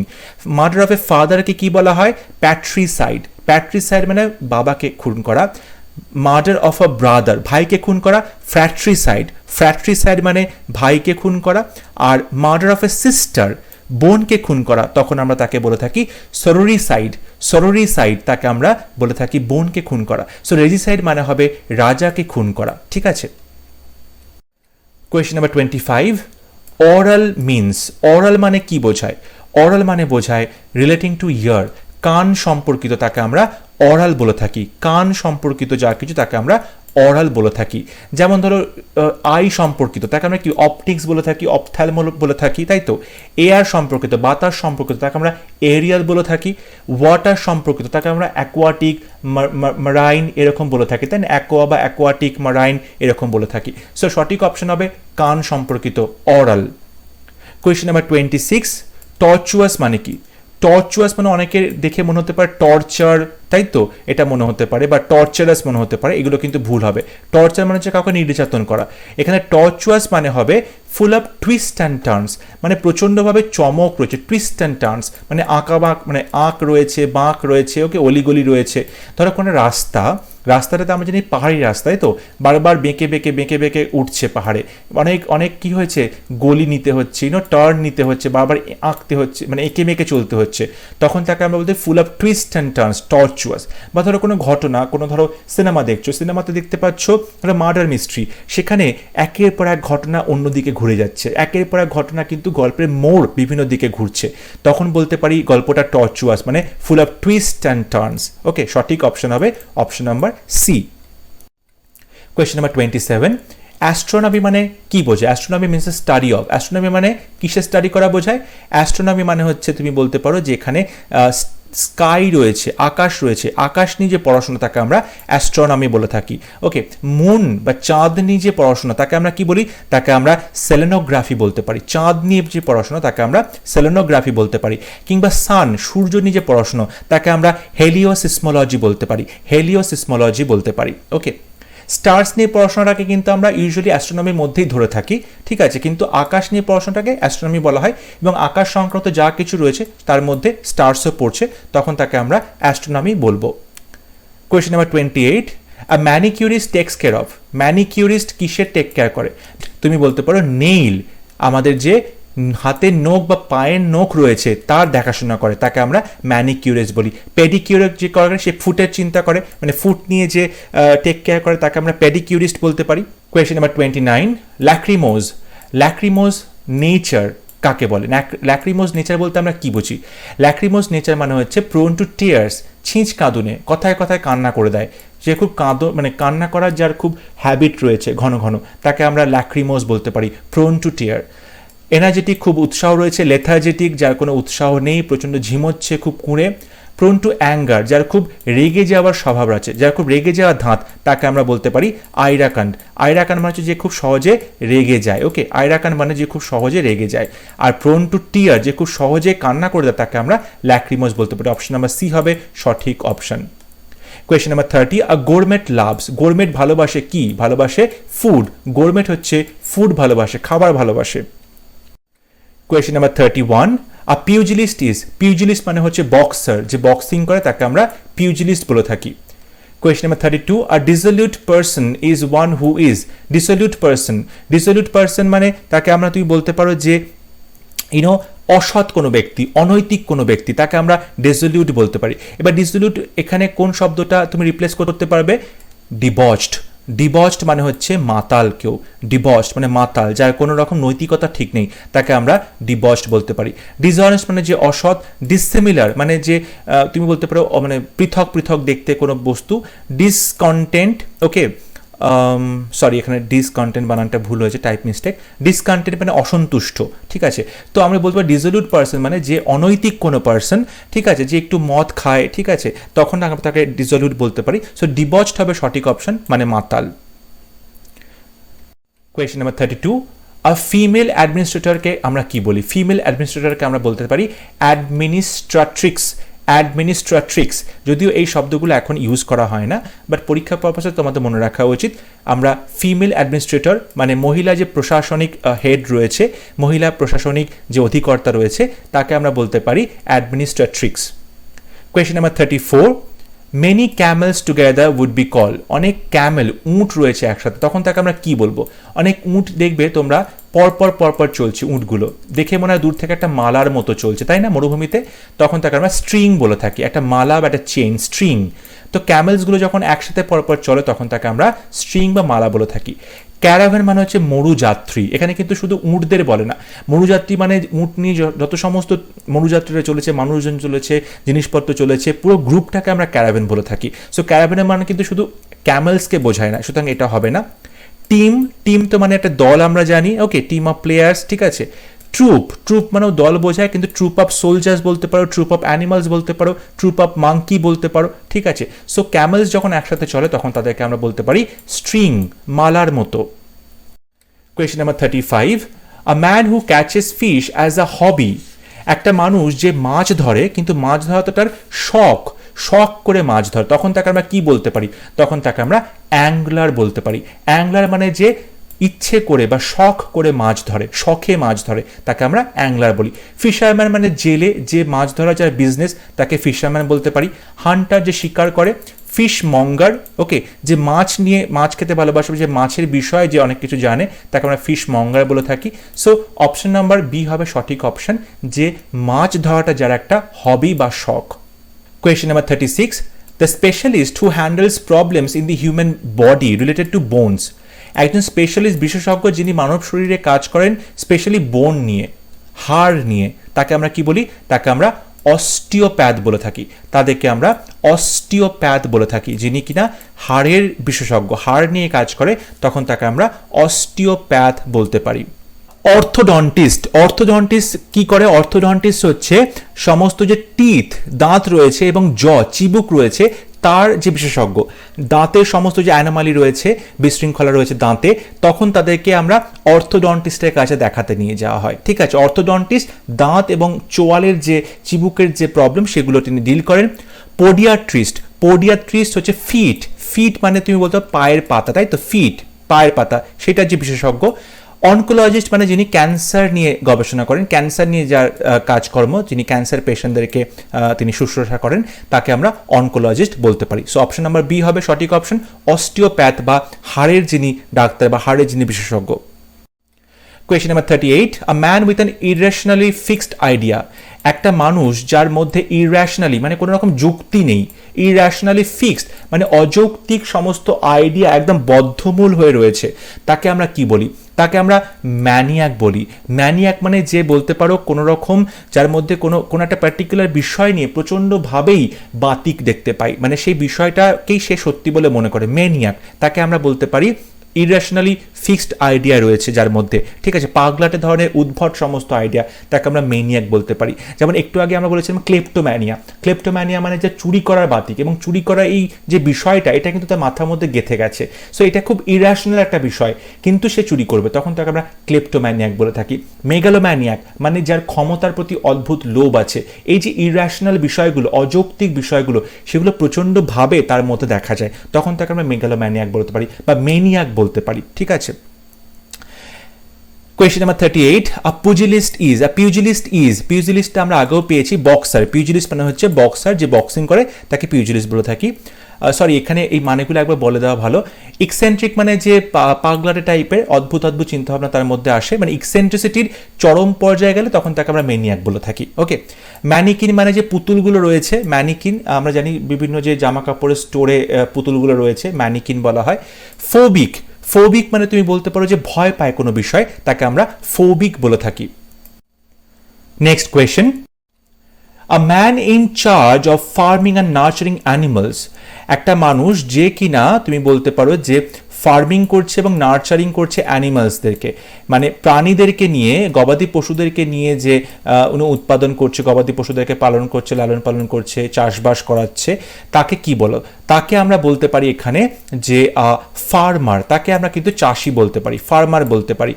Murder of a ফাদারকে কি বলা হয়? প্যাট্রিসাইড। প্যাট্রিসাইড মানে বাবাকে খুন করা। মার্ডার অফ আ ব্রাদার, ভাইকে খুন করা, ফ্র্যাট্রিসাইড। ফ্র্যাট্রিসাইড মানে ভাইকে খুন করা। আর মার্ডার অফ এ সিস্টার, বোনকে খুন করা, তখন আমরা তাকে বলে থাকি সরোরিসাইড। সরোরিসাইড তাকে আমরা বলে থাকি বোনকে খুন করা। সো রেজিসাইড মানে হবে রাজাকে খুন করা, ঠিক আছে। Question number 25, oral means, oral মানে কি বোঝায়? অরাল মানে বোঝায় রিলেটিং টু ইয়ার, কান সম্পর্কিত, তাকে আমরা অরাল বলে থাকি। কান সম্পর্কিত যা কিছু তাকে আমরা অরাল বলে থাকি। যেমন ধরো আই সম্পর্কিত তাকে আমরা কি অপটিক্স বলে থাকি, অপথ্যালমো বলে থাকি, তাই তো। এয়ার সম্পর্কিত, বাতাস সম্পর্কিত, তাকে আমরা এরিয়াল বলে থাকি। ওয়াটার সম্পর্কিত তাকে আমরা অ্যাকোয়াটিক, মারাইন এরকম বলে থাকি, তাই না। অ্যাকোয়া বা অ্যাকোয়াটিক, মারাইন এরকম বলে থাকি। সো সঠিক অপশন হবে কান সম্পর্কিত, অরাল। কোয়েশ্চেন নাম্বার 26, টর্চুয়াস মানে কি? টর্চুয়াস মানে অনেকের দেখে মনে হতে পারে টর্চার, তাই তো, এটা মনে হতে পারে, বা টর্চারাস মনে হতে পারে, এগুলো কিন্তু ভুল হবে। টর্চার মানে হচ্ছে কাউকে নির্যাতন করা। এখানে টর্চুয়াস মানে হবে ফুল অফ টুইস্ট অ্যান্ড টার্নস, মানে প্রচণ্ডভাবে চমক রয়েছে, টুইস্ট অ্যান্ড টার্নস মানে আঁকা বাঁক, মানে আঁক রয়েছে, বাঁক রয়েছে, ওকে, অলিগলি রয়েছে। ধরো কোনো রাস্তাটাতে আমরা জানি পাহাড়ি রাস্তায় তো বারবার বেঁকে বেঁকে উঠছে পাহাড়ে, অনেক কি হয়েছে, গলি নিতে হচ্ছে, টার্ন নিতে হচ্ছে, বারবার আঁকতে হচ্ছে, মানে এঁকে মেঁকে চলতে হচ্ছে, তখন তাকে আমরা বলতে full of twist and turns, tortuous. বা ধরো কোনো ঘটনা, কোনো ধরো সিনেমা দেখছো, সিনেমাতে দেখতে পাচ্ছ একটা মার্ডার মিস্ট্রি, সেখানে একের পর এক ঘটনা অন্যদিকে ঘুরে যাচ্ছে, একের পর এক ঘটনা কিন্তু গল্পের মোড় বিভিন্ন দিকে ঘুরছে, তখন বলতে পারি গল্পটা টর্চুয়াস, মানে full of twist and turns. Okay, সঠিক অপশন হবে option number C. Question number 27, astronomy মানে কি বোঝায়? Astronomy means study of. Astronomy মানে কিসের স্টাডি করা বোঝায়? অ্যাস্ট্রোনমি মানে হচ্ছে তুমি বলতে পারো যে এখানে স্কাই রয়েছে, আকাশ রয়েছে, আকাশ নিয়ে যে পড়াশোনা তাকে আমরা অ্যাস্ট্রোনমি বলে থাকি। ওকে, মুন বা চাঁদ নিয়ে যে পড়াশোনা তাকে আমরা কি বলি? তাকে আমরা সেলেনোগ্রাফি বলতে পারি। চাঁদ নিয়ে যে পড়াশোনা তাকে আমরা সেলেনোগ্রাফি বলতে পারি। কিংবা সান, সূর্য নিয়ে যে পড়াশোনা তাকে আমরা হেলিওসিসমোলজি বলতে পারি, হেলিওসিসমোলজি বলতে পারি। ওকে, স্টার্স নিয়ে পড়াশোনাটাকে কিন্তু আমরা ইউজুয়ালি অ্যাস্ট্রোনমির মধ্যেই ধরে থাকি, ঠিক আছে, কিন্তু আকাশ নিয়ে পড়াশোনাটাকে অ্যাস্ট্রোনমি বলা হয়, এবং আকাশ সংক্রান্ত যা কিছু রয়েছে তার মধ্যে স্টার্সও পড়ছে, তখন তাকে আমরা অ্যাস্ট্রোনমি বলবো। Question number 28, a manicurist takes care of. Manicurist কিসের টেক কেয়ার করে? তুমি বলতে পারো নেইল, আমাদের যে হাতের নখ বা পায়ের নখ রয়েছে তার দেখাশোনা করে, তাকে আমরা ম্যানিকিউরিস্ট বলি। পেডিকিউর যে করে সে ফুটের চিন্তা করে, মানে ফুট নিয়ে যে টেক কেয়ার করে তাকে আমরা পেডিকিউরিস্ট বলতে পারি। Question number 29, ল্যাক্রিমোজ। ল্যাক্রিমোজ নেচার কাকে বলে? ল্যাক্রিমোজ নেচার বলতে আমরা কি বুঝি? ল্যাক্রিমোজ নেচার মানে হচ্ছে প্রোন টু টিয়ার্স, ছিঁচ কাঁদুনে, কথায় কথায় কান্না করে দেয়, যে খুব মানে কান্না করার যার খুব হ্যাবিট রয়েছে ঘন ঘন, তাকে আমরা ল্যাক্রিমোজ বলতে পারি, প্রোন টু টিয়ার। এনার্জেটিক, খুব উৎসাহ রয়েছে। লেথার্জেটিক, যার কোনো উৎসাহ নেই, প্রচণ্ড ঝিমোচ্ছে, খুব কুঁড়ে। প্রোন টু অ্যাঙ্গার, যার খুব রেগে যাওয়ার স্বভাব আছে, যার খুব রেগে যাওয়ার ধাত, তাকে আমরা বলতে পারি আইরাকান্ড। আইরাকান্ড মানে হচ্ছে যে খুব সহজে রেগে যায়। ওকে, আইরাকান্ড মানে যে খুব সহজে রেগে যায়। আর প্রোন টু টিয়ার, যে খুব সহজে কান্না করে দেয়, তাকে আমরা ল্যাক্রিমোজ বলতে পারি। অপশন নাম্বার সি হবে সঠিক অপশন। কোয়েশ্চেন নাম্বার 30, আ গোরমেট লাভস। গোরমেট ভালোবাসে কি? ভালোবাসে ফুড। গোরমেট হচ্ছে ফুড ভালোবাসে, খাবার ভালোবাসে। Question number 31, a pugilist is. Pugilist মানে হচ্ছে বক্সার, যে বক্সিং করে তাকে আমরা পিউজিলিস্ট বলে থাকি। Question number 32, a dissolute person is one who is. Dissolute person, dissolute person মানে তাকে আমরা তুমি বলতে পারো যে অসৎ কোনো ব্যক্তি, অনৈতিক কোনো ব্যক্তি, তাকে আমরা ডিসলিউট বলতে পারি। এবার ডিসলিউট এখানে কোন শব্দটা তুমি রিপ্লেস করতে পারবে? ডিবচড। ডিবচড মানে হচ্ছে মাতাল কেউ, ডিবচড মানে মাতাল, যার কোনো রকম নৈতিকতা ঠিক নেই, তাকে আমরা ডিবচড বলতে পারি। ডিসঅনেস্ট মানে যে অসৎ। ডিসিমিলার মানে যে তুমি বলতে পারো মানে পৃথক পৃথক দেখতে কোনো বস্তু। ডিসকন্টেন্ট, ওকে, সরি এখানে ডিসকন্টেন্ট বানানটা ভুল হয়েছে, টাইপ মিস্টেক। ডিসকন্টেন্ট মানে অসন্তুষ্ট, ঠিক আছে। তো আমরা বলতে পারি ডিসলিউট পারসন মানে যে অনৈতিক কোনো পারসন, ঠিক আছে, যে একটু মদ খায়, ঠিক আছে, তখন আমরা তাকে ডিসলিউট বলতে পারি। সো ডিবচড হবে সঠিক অপশন, মানে মাতাল। কোয়েশ্চেন নাম্বার 32, আর ফিমেল অ্যাডমিনিস্ট্রেটরকে আমরা কি বলি? ফিমেল অ্যাডমিনিস্ট্রেটরকে আমরা বলতে পারি অ্যাডমিনিস্ট্রাট্রিক্স। অ্যাডমিনিস্ট্রাট্রিক্স, যদিও এই শব্দগুলো এখন ইউজ করা হয় না, বাট পরীক্ষা পারপাসে তোমাদের মনে রাখা উচিত। আমরা ফিমেল অ্যাডমিনিস্ট্রেটর মানে মহিলা যে প্রশাসনিক হেড রয়েছে, মহিলা প্রশাসনিক যে অধিকর্তা রয়েছে, তাকে আমরা বলতে পারি administratrix. Question number 34, many camels together would be call. অনেক ক্যামেল, উঁট রয়েছে একসাথে, তখন তাকে আমরা কি বলবো? অনেক উঁট দেখবে তোমরা পরপর পরপর চলছে উটগুলো, দেখে মনে হয় দূর থেকে একটা মালার মতো চলছে, তাই না, মরুভূমিতে, তখন তাকে আমরা স্ট্রিং বলে থাকি, একটা মালা বা একটা চেইন, স্ট্রিং। তো ক্যামেলসগুলো যখন একসাথে পরপর চলে তখন তাকে আমরা স্ট্রিং বা মালা বলে থাকি। ক্যারাভ্যান মানে হচ্ছে মরুযাত্রী, এখানে কিন্তু শুধু উটদের বলে না, মরুযাত্রী মানে উট নিয়ে যত সমস্ত মরুযাত্রীরা চলেছে, মানুষজন চলেছে, জিনিসপত্র চলেছে, পুরো গ্রুপটাকে আমরা ক্যারাভ্যান বলে থাকি। সো ক্যারাভ্যানের মানে কিন্তু শুধু ক্যামেলসকে বোঝায় না, সুতরাং এটা হবে না। টিম, টিম তো মানে একটা দল আমরা জানি, ওকে, টিম অফ প্লেয়ার্স, ঠিক আছে। ট্রুপ, ট্রুপ মানেও দল বোঝায়, কিন্তু ট্রুপ অফ সোলজার্স বলতে পারো, ট্রুপ অফ অ্যানিমালস বলতে পারো, ট্রুপ অফ মাঙ্কি বলতে পারো, ঠিক আছে। সো ক্যামেলস যখন একসাথে চলে তখন তাদেরকে আমরা বলতে পারি স্ট্রিং, মালার মতো। Question number 35, a man who catches fish as a hobby, একটা মানুষ যে মাছ ধরে কিন্তু মাছ ধরা তো তার শখ, শখ করে মাছ ধরে, তখন তাকে আমরা কি বলতে পারি, তখন তাকে আমরা অ্যাংলার বলতে পারি। অ্যাংলার মানে যে ইচ্ছে করে বা শখ করে মাছ ধরে, শখে মাছ ধরে, তাকে আমরা অ্যাংলার বলি। ফিশারম্যান মানে জেলে, যে মাছ ধরা যার বিজনেস, তাকে ফিশারম্যান বলতে পারি। হান্টার, যে শিকার করে। ফিশ মঙ্গার, ওকে, যে মাছ নিয়ে, মাছ খেতে ভালোবাসে, যে মাছের বিষয়ে যে অনেক কিছু জানে, তাকে আমরা ফিশ মঙ্গার বলে থাকি। সো অপশন নাম্বার বি হবে সঠিক অপশন, যে মাছ ধরাটা যার একটা হবি বা শখ। Question number 36, the specialist who handles problems in the human body related to bones, একজন স্পেশালিস্ট, বিশেষজ্ঞ, যিনি মানব শরীরে কাজ করেন স্পেশালি বোন নিয়ে, হাড় নিয়ে, তাকে আমরা কি বলি, তাকে আমরা অস্টিওপ্যাথ বলে থাকি। তাদেরকে আমরা অস্টিওপ্যাথ বলে থাকি, যিনি কিনা হাড়ের বিশেষজ্ঞ, হাড় নিয়ে কাজ করে, তখন তাকে আমরা অস্টিওপ্যাথ বলতে পারি। অর্থোডন্টিস্ট, অর্থোডন্টিস্ট কি করে, অর্থোডন্টিস্ট হচ্ছে সমস্ত যে টিথ, দাঁত রয়েছে এবং চিবুক রয়েছে, তার যে বিশেষজ্ঞ, দাঁতের সমস্ত যে অ্যানোমালি রয়েছে, বিশৃঙ্খলা রয়েছে দাঁতে, তখন তাদেরকে আমরা অর্থোডন্টিস্টের কাছে দেখাতে নিয়ে যাওয়া হয়, ঠিক আছে। অর্থোডন্টিস্ট দাঁত এবং চোয়ালের যে চিবুকের যে প্রবলেম সেগুলো তিনি ডিল করেন। পোডিয়াট্রিস্ট, পোডিয়াট্রিস্ট হচ্ছে ফিট, ফিট মানে তুমি বলতো পায়ের পাতা, তাই তো, ফিট পায়ের পাতা, সেটার যে বিশেষজ্ঞ। অনকোলজিস্ট মানে যিনি ক্যান্সার নিয়ে গবেষণা করেন, ক্যান্সার নিয়ে যার কাজকর্ম, যিনি ক্যান্সার পেশেন্টদেরকে তিনি শুশ্রূষা করেন, তাকে আমরা অনকোলজিস্ট বলতে পারি। সো অপশন নাম্বার বি হবে সঠিক অপশন, অস্টিওপ্যাথ বা হাড়ের যিনি ডাক্তার বা হাড়ের যিনি বিশেষজ্ঞ। Question number 38, a man with an irrationally fixed idea, একটা মানুষ যার মধ্যে ইরেশনালি মানে কোনো রকম যুক্তি নেই, ইরেশনালি ফিক্সড মানে অযৌক্তিক সমস্ত আইডিয়া একদম বদ্ধমূল হয়ে রয়েছে, তাকে আমরা কি বলি, তাকে আমরা ম্যানিয়াক বলি। ম্যানিয়াক মানে যে বলতে পারো কোনো রকম, যার মধ্যে কোনো একটা পার্টিকুলার বিষয় নিয়ে প্রচণ্ডভাবেই বাতিক দেখতে পাই, মানে সেই বিষয়টাকেই সে সত্যি বলে মনে করে, ম্যানিয়াক, তাকে আমরা বলতে পারি ইরেশনালি ফিক্সড আইডিয়া রয়েছে যার মধ্যে, ঠিক আছে, পাগলাটে ধরনের উদ্ভট সমস্ত আইডিয়া, তাকে আমরা মেনিয়াক বলতে পারি। যেমন একটু আগে আমরা বলেছিলাম ক্লেপ্টোম্যানিয়া, ক্লেপ্টোম্যানিয়া মানে যে চুরি করার বাতিক, এবং চুরি করা এই যে বিষয়টা, এটা কিন্তু তার মাথার মধ্যে গেঁথে গেছে, সো এটা খুব ইরেশনাল একটা বিষয়, কিন্তু সে চুরি করবে, তখন তাকে আমরা ক্লেপ্টোম্যানিয়াক বলে থাকি। মেগালোম্যানিয়াক মানে যার ক্ষমতার প্রতি অদ্ভুত লোভ আছে, এই যে ইরেশনাল বিষয়গুলো, অযৌক্তিক বিষয়গুলো, সেগুলো প্রচণ্ডভাবে তার মধ্যে দেখা যায়, তখন তাকে আমরা মেগালোম্যানিয়াক বলতে পারি বা মেনিয়াক বলতে পারি, ঠিক আছে। Question number 38, a pugilist is, a pugilist is, পিউজিলিস্টটা আমরা আগেও পেয়েছি বক্সার, পিউজিলিস্ট মানে হচ্ছে বক্সার, যে বক্সিং করে তাকে পিউজিলিস্ট বলে থাকি। সরি, এখানে এই মানেগুলো একবার বলে দেওয়া ভালো। ইকসেন্ট্রিক মানে যে পাগলাটে টাইপের অদ্ভুত অদ্ভুত চিন্তাভাবনা তার মধ্যে আসে, মানে ইকসেন্ট্রিসিটির চরম পর্যায়ে গেলে তখন তাকে আমরা মেনিয়াক বলে থাকি, ওকে। ম্যানিকিন মানে যে পুতুলগুলো রয়েছে, ম্যানিকিন আমরা জানি বিভিন্ন যে জামা কাপড়ের স্টোরে পুতুলগুলো রয়েছে, ম্যানিকিন বলা হয়। ফোবিক, ফোবিক মানে তুমি বলতে পারো যে ভয় পায় কোনো বিষয়, তাকে আমরা ফোবিক বলে থাকি। Next question, a man in charge of farming and nurturing animals, একটা মানুষ যে কিনা তুমি বলতে পারো যে ফার্মিং করছে এবং নার্চারিং করছে অ্যানিমালসদেরকে, মানে প্রাণীদেরকে নিয়ে, গবাদি পশুদেরকে নিয়ে যে উনি উৎপাদন করছে, গবাদি পশুদেরকে পালন করছে, লালন পালন করছে, চাষবাস করাচ্ছে, তাকে কি বলো, তাকে আমরা বলতে পারি এখানে যে ফার্মার, তাকে আমরা কিন্তু চাষি বলতে পারি, ফার্মার বলতে পারি।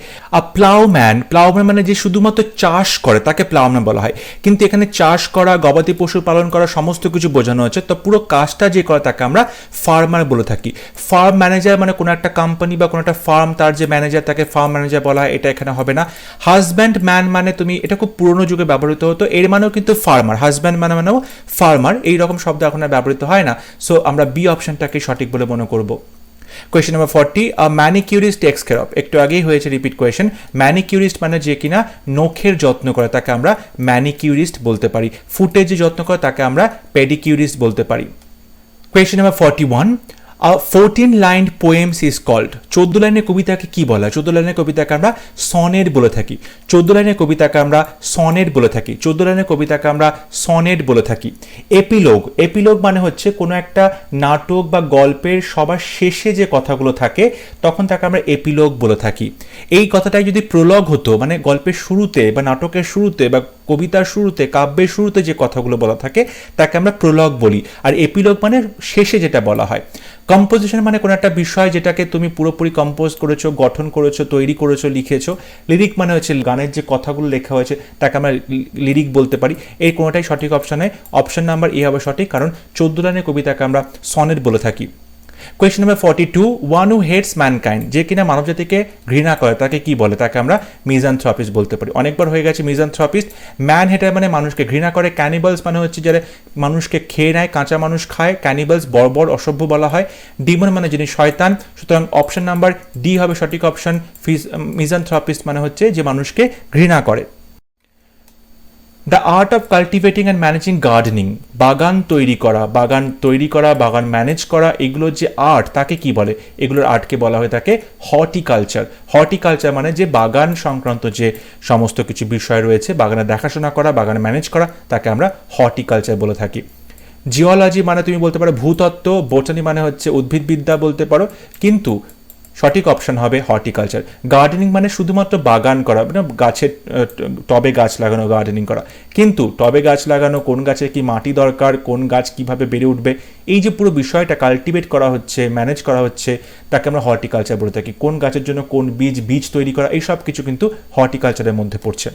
প্লাউম্যান, প্লাউম্যান মানে যে শুধুমাত্র চাষ করে তাকে প্লাউম্যান বলা হয়, কিন্তু এখানে চাষ করা, গবাদি পশু পালন করা সমস্ত কিছু বোঝানো হচ্ছে, তো পুরো কাজটা যে করে তাকে আমরা ফার্মার বলে থাকি। ফার্ম ম্যানেজার মানে কোনো একটা কোম্পানি বা কোনো একটা ফার্ম, তার যে ম্যানেজার তাকে ফার্ম ম্যানেজার বলা হয়, এটা এখানে হবে না। হাজব্যান্ড ম্যান মানে তুমি, এটা খুব পুরনো যুগে ব্যবহৃত হতো, এর মানেও কিন্তু ফার্মার, হাজব্যান্ড মানেও ফার্মার, এইরকম শব্দ এখন আর ব্যবহৃত হয় না, সো আমরা বি অপশনটাকে সঠিক বলে মনে করব। Question number 40, a manicurist takes care of, একটু আগেই হয়েছে রিপিট কোয়েশ্চেন। ম্যানিকিউরিস্ট মানে যে কিনা নখের যত্ন করে তাকে আমরা ম্যানিকিউরিস্ট বলতে পারি। ফুটের যে যত্ন করে তাকে আমরা পেডিকিউরিস্ট বলতে পারি। Question number 41, 14 line poems is called, 14 লাইনের কবিতাকে কি বলা হয়? 14 লাইনের কবিতাকে আমরা সনেট বলে থাকি। 14 লাইনের কবিতাকে আমরা সনেট বলে থাকি। 14 লাইনের কবিতাকে আমরা সনেট বলে থাকি। এপিলোগ, এপিলোগ মানে হচ্ছে কোনো একটা নাটক বা গল্পের সবার শেষে যে কথাগুলো থাকে তখন তাকে আমরা এপিলোগ বলে থাকি। এই কথাটাই যদি প্রলগ হতো, মানে গল্পের শুরুতে বা নাটকের শুরুতে বা কবিতার শুরুতে, কাব্যের শুরুতে যে কথাগুলো বলা থাকে তাকে আমরা প্রলগ বলি। আর এপিলোগ মানে শেষে যেটা বলা হয়। কম্পোজিশন মানে কোনো একটা বিষয় যেটাকে তুমি পুরোপুরি কম্পোজ করেছো, গঠন করেছো, তৈরি করেছো, লিখেছো। লিরিক মানে হচ্ছে গানের যে কথাগুলো লেখা হয়েছে তাকে আমরা লিরিক বলতে পারি। এই কোনোটাই সঠিক অপশন নয়, অপশন নাম্বার এ হবে সঠিক, কারণ 14 লাইনের কবিতাকে আমরা সনেট বলে থাকি। Question number 42, one who hates mankind, যে কিনা মানবজাতিকে ঘৃণা করে তাকে কি বলে? তাকে আমরা মিজানথ্রপিস্ট বলতে পারি। অনেকবার হয়ে গেছে মিজানথ্রপিস্ট। ম্যান হেটার মানে মানুষকে ঘৃণা করে। ক্যানিবালস মানে হচ্ছে যারা মানুষকে খেয়ে নেয়, কাঁচা মানুষ খায়, ক্যানিবালস বর্বর অসভ্য বলা হয়। ডিমন মানে যিনি শয়তান। সুতরাং অপশন নাম্বার ডি হবে সঠিক অপশন। মিজানথ্রপিস্ট মানে হচ্ছে যে মানুষকে ঘৃণা করে। The art of cultivating and managing gardening, বাগান তৈরি করা, বাগান ম্যানেজ করা, এগুলোর যে আর্ট তাকে কি বলে? এগুলোর আর্টকে বলা হয়ে থাকে হর্টিকালচার। হর্টিকালচার মানে যে বাগান সংক্রান্ত যে সমস্ত কিছু বিষয় রয়েছে, বাগানের দেখাশোনা করা, বাগান ম্যানেজ করা, তাকে আমরা হর্টিকালচার বলে থাকি। জিওলজি মানে তুমি বলতে পারো ভূতত্ত্ব, বোটানি মানে হচ্ছে উদ্ভিদবিদ্যা বলতে পারো, কিন্তু সঠিক অপশন হবে হর্টিকালচার। গার্ডেনিং মানে শুধুমাত্র বাগান করা, মানে গাছের টবে গাছ লাগানো, গার্ডেনিং করা। কিন্তু টবে গাছ লাগানো, কোন গাছের কি মাটি দরকার, কোন গাছ কিভাবে বেড়ে উঠবে, এই যে পুরো বিষয়টা কাল্টিভেট করা হচ্ছে, ম্যানেজ করা হচ্ছে, তাকে আমরা হর্টিকালচার বলে থাকি। কোন গাছের জন্য কোন বীজ তৈরি করা, এই সব কিছু কিন্তু হর্টিকালচারের মধ্যে পড়ছে।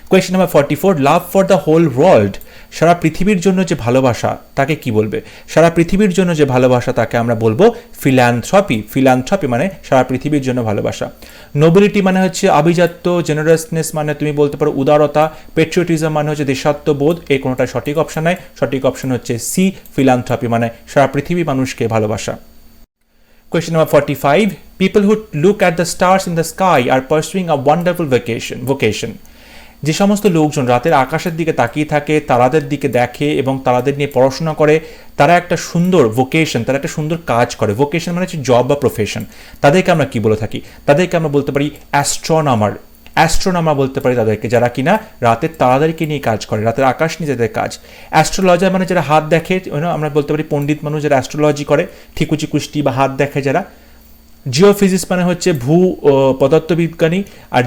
Question number 44, love for the whole world, সারা পৃথিবীর জন্য যে ভালোবাসা তাকে কি বলবে? সারা পৃথিবীর জন্য যে ভালোবাসা তাকে আমরা বলবো ফিল্যান্থ্রপি। ফিল্যান্থ্রপি মানে সারা পৃথিবীর জন্য ভালোবাসা। নোবেলিটি মানে হচ্ছে আভিজাত্য, জেনারাসনেস মানে তুমি বলতে পারো উদারতা, পেট্রিয়টিজম মানে হচ্ছে দেশাত্মবোধ। এই কোনোটা সঠিক অপশন নয়, সঠিক অপশন হচ্ছে সি, ফিল্যান্থ্রপি মানে সারা পৃথিবীর মানুষকে ভালোবাসা। Question number 45, people who look at the stars in the sky are pursuing a wonderful vocation. যে সমস্ত লোকজন রাতের আকাশের দিকে তাকিয়ে থাকে, তারাদের দিকে দেখে এবং তারাদের নিয়ে পড়াশোনা করে, তারা একটা সুন্দর ভোকেশন, তারা একটা সুন্দর কাজ করে। ভোকেশন মানে হচ্ছে জব বা প্রফেশন। তাদেরকে আমরা কি বলে থাকি? তাদেরকে আমরা বলতে পারি অ্যাস্ট্রোনমার। অ্যাস্ট্রোনমার বলতে পারি তাদেরকে, যারা কিনা রাতের তারাদেরকে নিয়ে কাজ করে, রাতের আকাশ নিয়ে যাদের কাজ। অ্যাস্ট্রোলজার মানে যারা হাত দেখে, আমরা বলতে পারি পণ্ডিত মানুষ যারা অ্যাস্ট্রোলজি করে, ঠিকুচি কুষ্টি বা হাত দেখে যারা। জিওফিজিক্স মানে হচ্ছে ভূ পদার্থবিজ্ঞানী, আর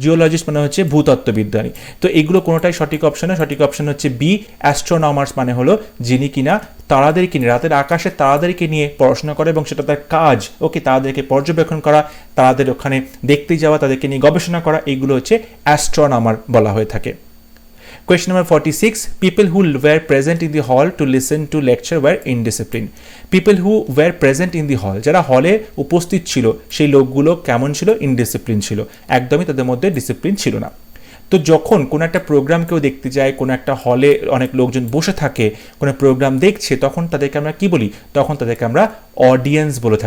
জিওলজিস্ট মানে হচ্ছে ভূতত্ত্ববিজ্ঞানী। তো এগুলো কোনোটাই সঠিক অপশন না, সঠিক অপশন হচ্ছে বি, অ্যাস্ট্রোনমার্স মানে হলো যিনি কিনা তারাদেরকে নিয়ে, রাতের আকাশে তারাদেরকে নিয়ে পড়াশোনা করে এবং সেটা তার কাজ। ওকে, তাদেরকে পর্যবেক্ষণ করা, তাদের ওখানে দেখতে যাওয়া, তাদেরকে নিয়ে গবেষণা করা, এইগুলো হচ্ছে অ্যাস্ট্রোনমার বলা হয়ে থাকে। Question number 46, people who were present in the hall to listen to lecture were indisciplined. People who were present in the hall, যারা হলে উপস্থিত ছিল সেই লোকগুলো কেমন ছিল? ইনডিসিপ্লিন ছিল, একদমই তাদের মধ্যে ডিসিপ্লিন ছিল না। তো যখন কোনো একটা প্রোগ্রাম কেউ দেখতে যায়, কোনো একটা হলে অনেক লোকজন বসে থাকে, কোনো প্রোগ্রাম দেখছে, তখন তাদেরকে আমরা কি বলি? তখন তাদেরকে আমরা অডিয়েন্স বলে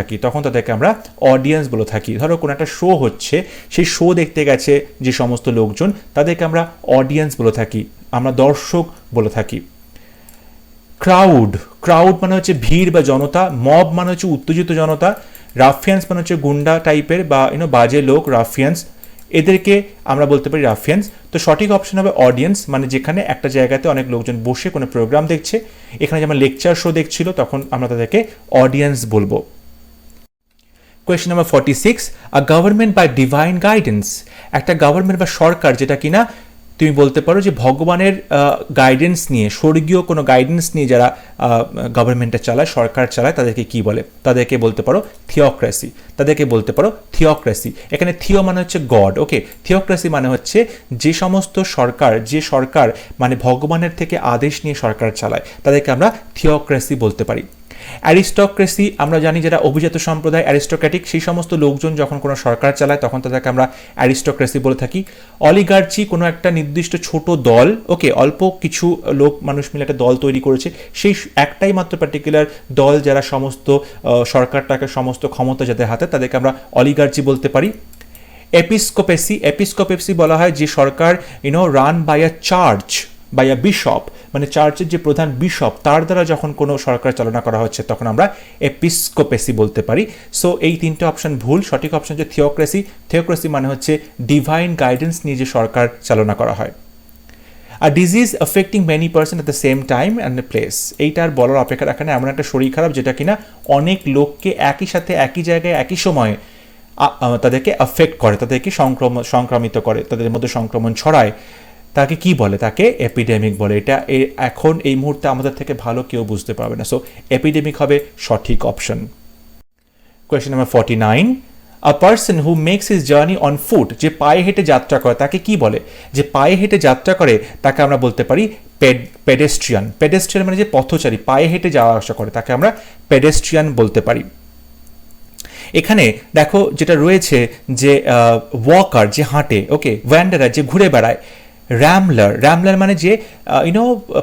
থাকি। ধরো কোনো একটা শো হচ্ছে, সেই শো দেখতে গেছে যে সমস্ত লোকজন, তাদেরকে আমরা অডিয়েন্স বলে থাকি, আমরা দর্শক বলে থাকি। ক্রাউড মানে হচ্ছে ভিড় বা জনতা। মব মানে হচ্ছে উত্তেজিত জনতা। রাফিয়ান্স মানে হচ্ছে গুন্ডা টাইপের বা বাজে লোক, রাফিয়ান্স, এদেরকে আমরা বলতে পারি রাফিয়ান্স। তো সঠিক অপশন হবে অডিয়েন্স, মানে যেখানে একটা জায়গাতে অনেক লোকজন বসে কোনো প্রোগ্রাম দেখছে, এখানে যেমন লেকচার শো দেখছিল, তখন আমরা তাদেরকে অডিয়েন্স বলবো। Question number 46, a government by divine guidance, একটা গভর্নমেন্ট বা সরকার যেটা কিনা তুমি বলতে পারো যে ভগবানের গাইডেন্স নিয়ে, স্বর্গীয় কোনো গাইডেন্স নিয়ে যারা গভর্নমেন্টটা চালায়, সরকার চালায়, তাদেরকে কি বলে? তাদেরকে বলতে পারো থিওক্রেসি। এখানে থিও মানে হচ্ছে গড। ওকে, থিওক্রেসি মানে হচ্ছে যে সমস্ত সরকার মানে ভগবানের থেকে আদেশ নিয়ে সরকার চালায়, তাদেরকে আমরা থিওক্রেসি বলতে পারি। অ্যারিস্টোক্রেসি আমরা জানি যারা অভিজাত সম্প্রদায় অ্যারিস্টোক্র্যাটিক সেই সমস্ত লোকজন যখন কোনো সরকার চালায় তখন তাদেরকে আমরা অ্যারিস্টোক্রেসি বলে থাকি। অলিগার্চি কোনো একটা নির্দিষ্ট ছোট দল, ওকে, অল্প কিছু লোক মানুষ মিলে একটা দল তৈরি করেছে, সেই একটাই মাত্র পার্টিকুলার দল যারা সমস্ত সরকারটাকে সমস্ত ক্ষমতা যাদের হাতে তাদেরকে আমরা অলিগার্চি বলতে পারি। এপিস্কোপেসি বলা হয় যে সরকার run by a church by a bishop, মানে চার্চের যে প্রধান বিশপ তার দ্বারা যখন কোনো সরকার চালনা করা হচ্ছে তখন আমরা এপিস্কোপেসি বলতে পারি। সো এই তিনটে অপশন ভুল, সঠিক অপশন হচ্ছে থিওক্রেসি মানে হচ্ছে ডিভাইন গাইডেন্স নিয়ে যে সরকার চালনা করা হয়। আ disease affecting many person at the same time and place, এইটার বলার অপেক্ষা রাখে না এমন একটা শরীর খারাপ যেটা কিনা অনেক লোককে একই সাথে একই জায়গায় একই সময়ে তাদেরকে অ্যাফেক্ট করে, তাদেরকে সংক্রামিত করে, তাদের মধ্যে সংক্রমণ ছড়ায়, তাকে কি বলে? তাকে এপিডেমিক বলে। এটা এখন এই মুহূর্তে আমাদের থেকে ভালো কেউ বুঝতে পারবে না। সো এপিডেমিক হবে সঠিক option. Question number 49, a person who makes his journey on foot, যে পায়ে হেঁটে যাত্রা করে তাকে কি বলে? যে পায়ে হেঁটে যাত্রা করে তাকে আমরা বলতে পারি পেডেস্ট্রিয়ান মানে যে পথচারী, পায়ে হেঁটে যাওয়া আসা করে তাকে আমরা পেডেস্ট্রিয়ান বলতে পারি। এখানে দেখো যেটা রয়েছে যে ওয়াকার যে হাঁটে, ওকে, ওয়ান্ডারার যে ঘুরে বেড়ায়, র্যামলার মানে যে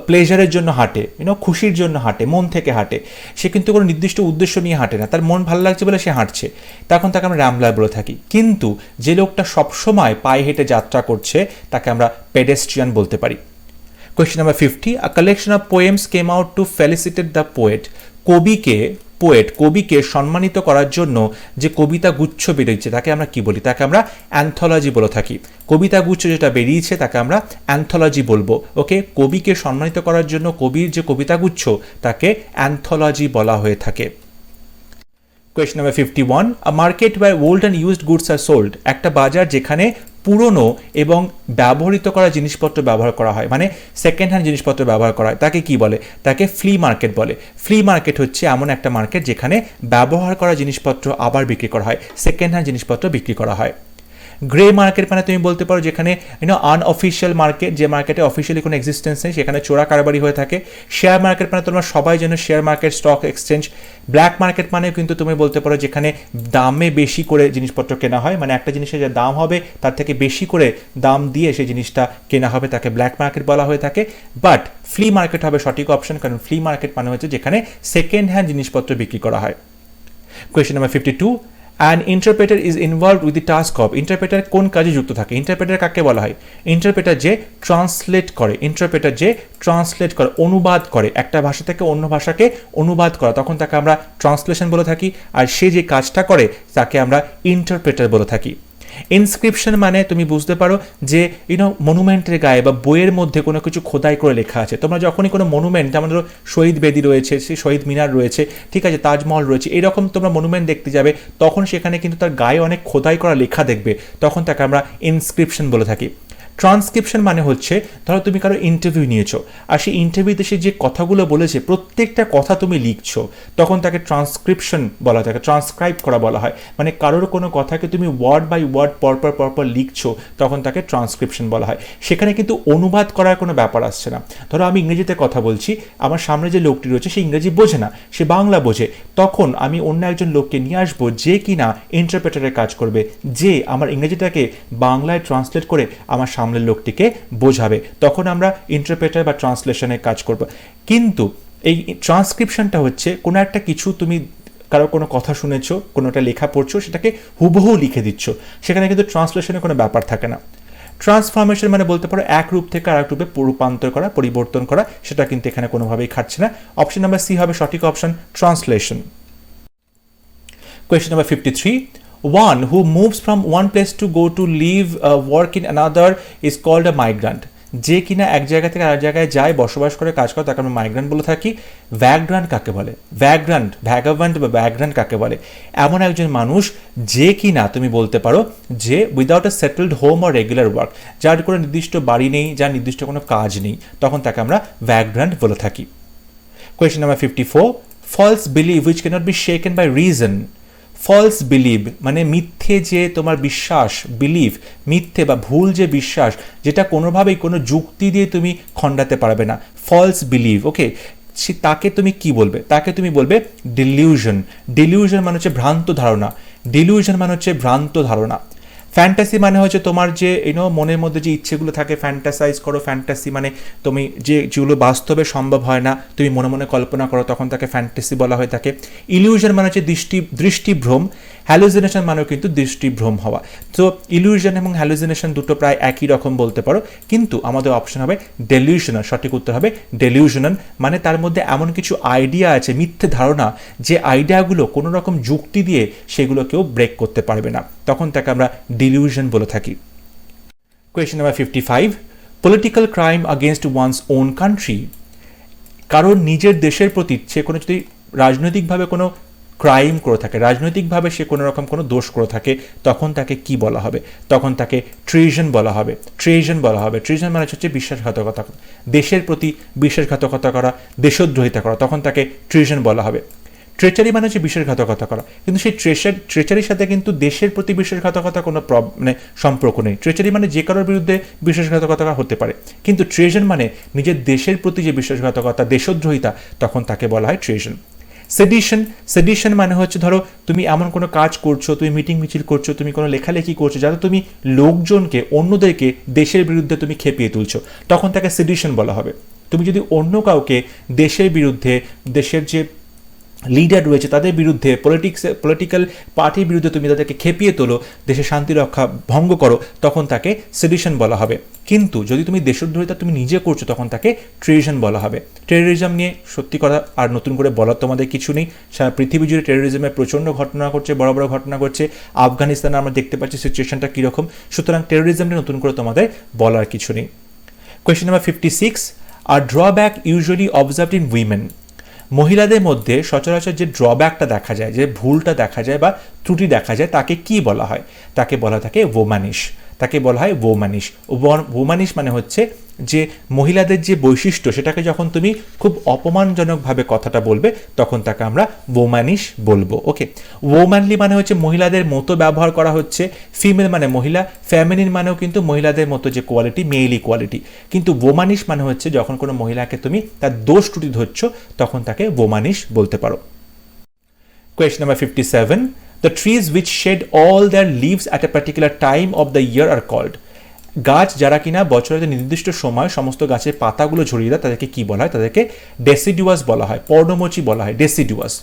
প্লেজারের জন্য হাঁটে, খুশির জন্য হাঁটে, মন থেকে হাঁটে, সে কিন্তু কোনো নির্দিষ্ট উদ্দেশ্য নিয়ে হাঁটে না, তার মন ভালো লাগছে বলে সে হাঁটছে, তখন তাকে আমরা র্যামলার বলে থাকি। কিন্তু যে লোকটা সবসময় পায়ে হেঁটে যাত্রা করছে তাকে আমরা পেডেস্ট্রিয়ান বলতে পারি। Question number 50, a collection of poems came out to felicitate the poet, কবিকে সম্মানিত করার জন্য যে কবিতা গুচ্ছ বেরিয়েছে তাকে আমরা কি বলি? তাকে আমরা অ্যান্থোলজি বলে থাকি। কবিতা গুচ্ছ যেটা বেরিয়েছে তাকে আমরা অ্যান্থোলজি বলবো। ওকে, কবিকে সম্মানিত করার জন্য কবির যে কবিতা গুচ্ছ তাকে অ্যান্থোলজি বলা হয়ে থাকে। Question number 51, a market where old and used goods are sold, একটা বাজার যেখানে পুরনো এবং ব্যবহৃত করা জিনিসপত্র ব্যবহার করা হয়, মানে সেকেন্ড হ্যান্ড জিনিসপত্র ব্যবহার করা হয়, তাকে কি বলে? তাকে ফ্লি মার্কেট বলে। ফ্লি মার্কেট হচ্ছে এমন একটা মার্কেট যেখানে ব্যবহার করা জিনিসপত্র আবার বিক্রি করা হয়, সেকেন্ড হ্যান্ড জিনিসপত্র বিক্রি করা হয়। গ্রে মার্কেট মানে তুমি বলতে পারো যেখানে আনঅফিসিয়াল মার্কেট, যে মার্কেটে অফিসিয়ালি কোনো এক্সিস্টেন্স নেই, সেখানে চোরা কারবারি হয়ে থাকে। শেয়ার মার্কেট মানে তোমরা সবাই জানো share market, stock exchange. Black market মানে কিন্তু তুমি বলতে পারো যেখানে দামে বেশি করে জিনিসপত্র কেনা হয়, মানে একটা জিনিসের যে দাম হবে তার থেকে বেশি করে দাম দিয়ে সেই জিনিসটা কেনা হবে, তাকে ব্ল্যাক মার্কেট বলা হয়ে থাকে। বাট ফ্লি মার্কেট হবে সঠিক অপশন, কারণ ফ্লি মার্কেট মানে হচ্ছে যেখানে সেকেন্ড হ্যান্ড জিনিসপত্র বিক্রি করা হয়। Question number 52, an interpreter is involved with the task of, interpreter কোন কাজে যুক্ত থাকে? ইন্টারপ্রেটার কাকে বলা হয়? ইন্টারপ্রেটার যে ট্রান্সলেট করে, অনুবাদ করে, একটা ভাষা থেকে অন্য ভাষাকে অনুবাদ করা, তখন তাকে আমরা ট্রান্সলেশন বলে থাকি। আর সে যে কাজটা করে তাকে আমরা ইন্টারপ্রেটার বলে থাকি। ইনস্ক্রিপশন মানে তুমি বুঝতে পারো যে মনুমেন্টের গায়ে বা বইয়ের মধ্যে কোনো কিছু খোদাই করে লেখা আছে। তোমরা যখনই কোনো মনুমেন্ট, যেমন ধরো শহীদ বেদি রয়েছে, সেই শহীদ মিনার রয়েছে, ঠিক আছে, তাজমহল রয়েছে, এরকম তোমরা মনুমেন্ট দেখতে যাবে, তখন সেখানে কিন্তু তার গায়ে অনেক খোদাই করা লেখা দেখবে, তখন তাকে আমরা ইনস্ক্রিপশন বলে থাকি। ট্রান্সক্রিপশন মানে হচ্ছে ধরো তুমি কারো ইন্টারভিউ নিয়েছো, আর সেই ইন্টারভিউতে সে যে কথাগুলো বলেছে প্রত্যেকটা কথা তুমি লিখছো, তখন তাকে ট্রান্সক্রিপশন বলা হয়, ট্রান্সক্রাইব করা বলা হয়। মানে কারোর কোনো কথাকে তুমি ওয়ার্ড বাই ওয়ার্ড পরপর লিখছো, তখন তাকে ট্রান্সক্রিপশন বলা হয়। সেখানে কিন্তু অনুবাদ করার কোনো ব্যাপার আসছে না। ধরো আমি ইংরেজিতে কথা বলছি, আমার সামনে যে লোকটি রয়েছে সে ইংরেজি বোঝে না, সে বাংলা বোঝে, তখন আমি অন্য একজন লোককে নিয়ে আসবো যে কিনা ইন্টারপ্রেটারের কাজ করবে, যে আমার ইংরেজিটাকে বাংলায় ট্রান্সলেট করে আমার সামনের লোকটিকে বোঝাবে, তখন আমরা ইন্টারপ্রেটার বা ট্রান্সলেশনের কাজ করব। কিন্তু এই ট্রান্সক্রিপশনটা হচ্ছে কোনো একটা কিছু তুমি কারো কোনো কথা শুনেছো, কোনো একটা লেখা পড়ছো, সেটাকে হুবহু লিখে দিচ্ছ, সেখানে কিন্তু ট্রান্সলেশনের কোনো ব্যাপার থাকে না। ট্রান্সফরমেশন মানে বলতে পারো এক রূপ থেকে আরেক রূপে রূপান্তর করা, পরিবর্তন করা, সেটা কিন্তু এখানে কোনোভাবেই খাটছে না। অপশন নাম্বার সি হবে সঠিক option, translation. Question number 53, one who moves from one place to go to live work in another is called a migrant, যে কিনা এক জায়গা থেকে আরেক জায়গায় যায়, বসবাস করে, কাজ করে, তাকে আমরা মাইগ্রেন্ট বলে থাকি। ভ্যাগ্রান্ট কাকে বলে? ভ্যাগাভান্ট বা ভ্যাগ্রান্ট কাকে বলে? এমন একজন মানুষ যে কিনা তুমি বলতে পারো যে without a settled home or regular work, যার কোনো নির্দিষ্ট বাড়ি নেই, যার নির্দিষ্ট কোনো কাজ নেই, তখন তাকে আমরা ভ্যাগ্রান্ট বলে থাকি। Question number 54, false belief which cannot be shaken by reason. False belief মানে মিথ্যে যে তোমার বিশ্বাস, বিলিভ মিথ্যে বা ভুল যে বিশ্বাস, যেটা কোনোভাবেই কোনো যুক্তি দিয়ে তুমি খণ্ডাতে পারবে না, ফলস বিলিভ। ওকে, তাকে তুমি কি বলবে? তাকে তুমি বলবে ডিলিউশন। ডিলিউশন মানে হচ্ছে ভ্রান্ত ধারণা। ডিলিউশন মানে হচ্ছে ভ্রান্ত ধারণা। ফ্যান্টাসি মানে হচ্ছে তোমার যে মনের মধ্যে যে ইচ্ছেগুলো থাকে, ফ্যান্টাসাইজ করো। ফ্যান্টাসি মানে তুমি যেগুলো বাস্তবে সম্ভব হয় না তুমি মনে মনে কল্পনা করো, তখন তাকে ফ্যান্টাসি বলা হয়ে থাকে। ইলিউশন মানে হচ্ছে দৃষ্টিভ্রম। হ্যালুসিনেশন মানেও কিন্তু দৃষ্টিভ্রম হওয়া। তো ইলিউশন এবং হ্যালুসিনেশন দুটো প্রায় একই রকম বলতে পারো, কিন্তু আমাদের অপশন হবে ডেলিউশনাল। সঠিক উত্তর হবে ডেলিউশনাল। মানে তার মধ্যে এমন কিছু আইডিয়া আছে, মিথ্যে ধারণা, যে আইডিয়াগুলো কোনো রকম যুক্তি দিয়ে সেগুলো কেউ ব্রেক করতে পারবে না, তখন তাকে আমরা ডিলিউশন বলে থাকি। Question number 55, political crime against one's own country. কারণ নিজের দেশের প্রতি সে কোনো যদি রাজনৈতিকভাবে কোনো ক্রাইম করে থাকে, রাজনৈতিকভাবে সে কোনো রকম কোনো দোষ করে থাকে, তখন তাকে কি বলা হবে? তখন তাকে ট্রেজন বলা হবে। ট্রেজন বলা হবে। ট্রেজন মানে হচ্ছে বিশ্বাসঘাতকতা, দেশের প্রতি বিশ্বাসঘাতকতা করা, দেশদ্রোহিতা করা, তখন তাকে ট্রেজন বলা হবে। ট্রেচারি মানে হচ্ছে বিশ্বাসঘাতকতা করা, কিন্তু সেই ট্রেচারির সাথে কিন্তু দেশের প্রতি বিশ্বাসঘাতকতা কোনো সম্পর্ক নেই। ট্রেচারি মানে যে কারোর বিরুদ্ধে বিশ্বাসঘাতকতা হতে পারে, কিন্তু ট্রেজন মানে নিজের দেশের প্রতি যে বিশ্বাসঘাতকতা, দেশদ্রোহিতা, তখন তাকে বলা হয় ট্রেজন। সেডিশন। সেডিশন মানে হচ্ছে ধরো তুমি এমন কোনো কাজ করছো, তুমি মিটিং মিছিল করছো, তুমি কোনো লেখালেখি করছো যাতে তুমি লোকজনকে, অন্যদেরকে দেশের বিরুদ্ধে তুমি খেপিয়ে তুলছো, তখন তাকে সেডিশন বলা হবে। তুমি যদি অন্য কাউকে দেশের বিরুদ্ধে, দেশের যে লিডার রয়েছে তাদের বিরুদ্ধে, পলিটিক্যাল পার্টির বিরুদ্ধে তুমি তাদেরকে খেপিয়ে তোলো, দেশের শান্তি রক্ষা ভঙ্গ করো, তখন তাকে সেডিশন বলা হবে। কিন্তু যদি তুমি দেশদ্রোহিতা তুমি নিজে করছো, তখন তাকে ট্রেরিজম বলা হবে। টেরোরিজম নিয়ে সত্যি কথা আর নতুন করে বলার তোমাদের কিছু নেই। সারা পৃথিবী জুড়ে টেরোরিজমের প্রচণ্ড ঘটনা ঘটছে, বড় বড় ঘটনা ঘটছে। আফগানিস্তানে আমরা দেখতে পাচ্ছি সিচুয়েশনটা কীরকম। সুতরাং টেরোরিজমটা নতুন করে তোমাদের বলার কিছু নেই। কোয়েশ্চেন নাম্বার 56, আর drawback usually observed in women. মহিলাদের মধ্যে সচরাচর যে ড্রব্যাকটা দেখা যায়, যে ভুলটা দেখা যায় বা ত্রুটি দেখা যায়, তাকে কি বলা হয়? তাকে বলা থাকে ওম্যানিশ। তাকে বলা হয় ওম্যানিশ। ওম্যানিশ মানে হচ্ছে যে মহিলাদের যে বৈশিষ্ট্য, সেটাকে যখন তুমি খুব অপমানজনকভাবে কথাটা বলবে, তখন তাকে আমরা ওম্যানিশ বলবো। ওকে। ওম্যানলি মানে হচ্ছে মহিলাদের মতো ব্যবহার করা হচ্ছে, ফিমেল মানে মহিলা, ফ্যামিলিন মানেও কিন্তু মহিলাদের মতো যে কোয়ালিটি, মেল ইকুয়ালিটি। কিন্তু ওম্যানিশ মানে হচ্ছে যখন কোনো মহিলাকে তুমি তার দোষ ত্রুটি ধরছো, তখন তাকে ওম্যানিশ বলতে পারো। Question number 57, the trees which shed all their leaves at a particular time of the year are called. গাছ যারা কিনা বছরের নির্দিষ্ট সময় সমস্ত গাছের পাতাগুলো ঝরিয়ে দেয়, তাদেরকে কি বলা হয়? তাদেরকে ডেসিডুয়াস বলা হয়, পর্ণমোচী বলা হয়, deciduous.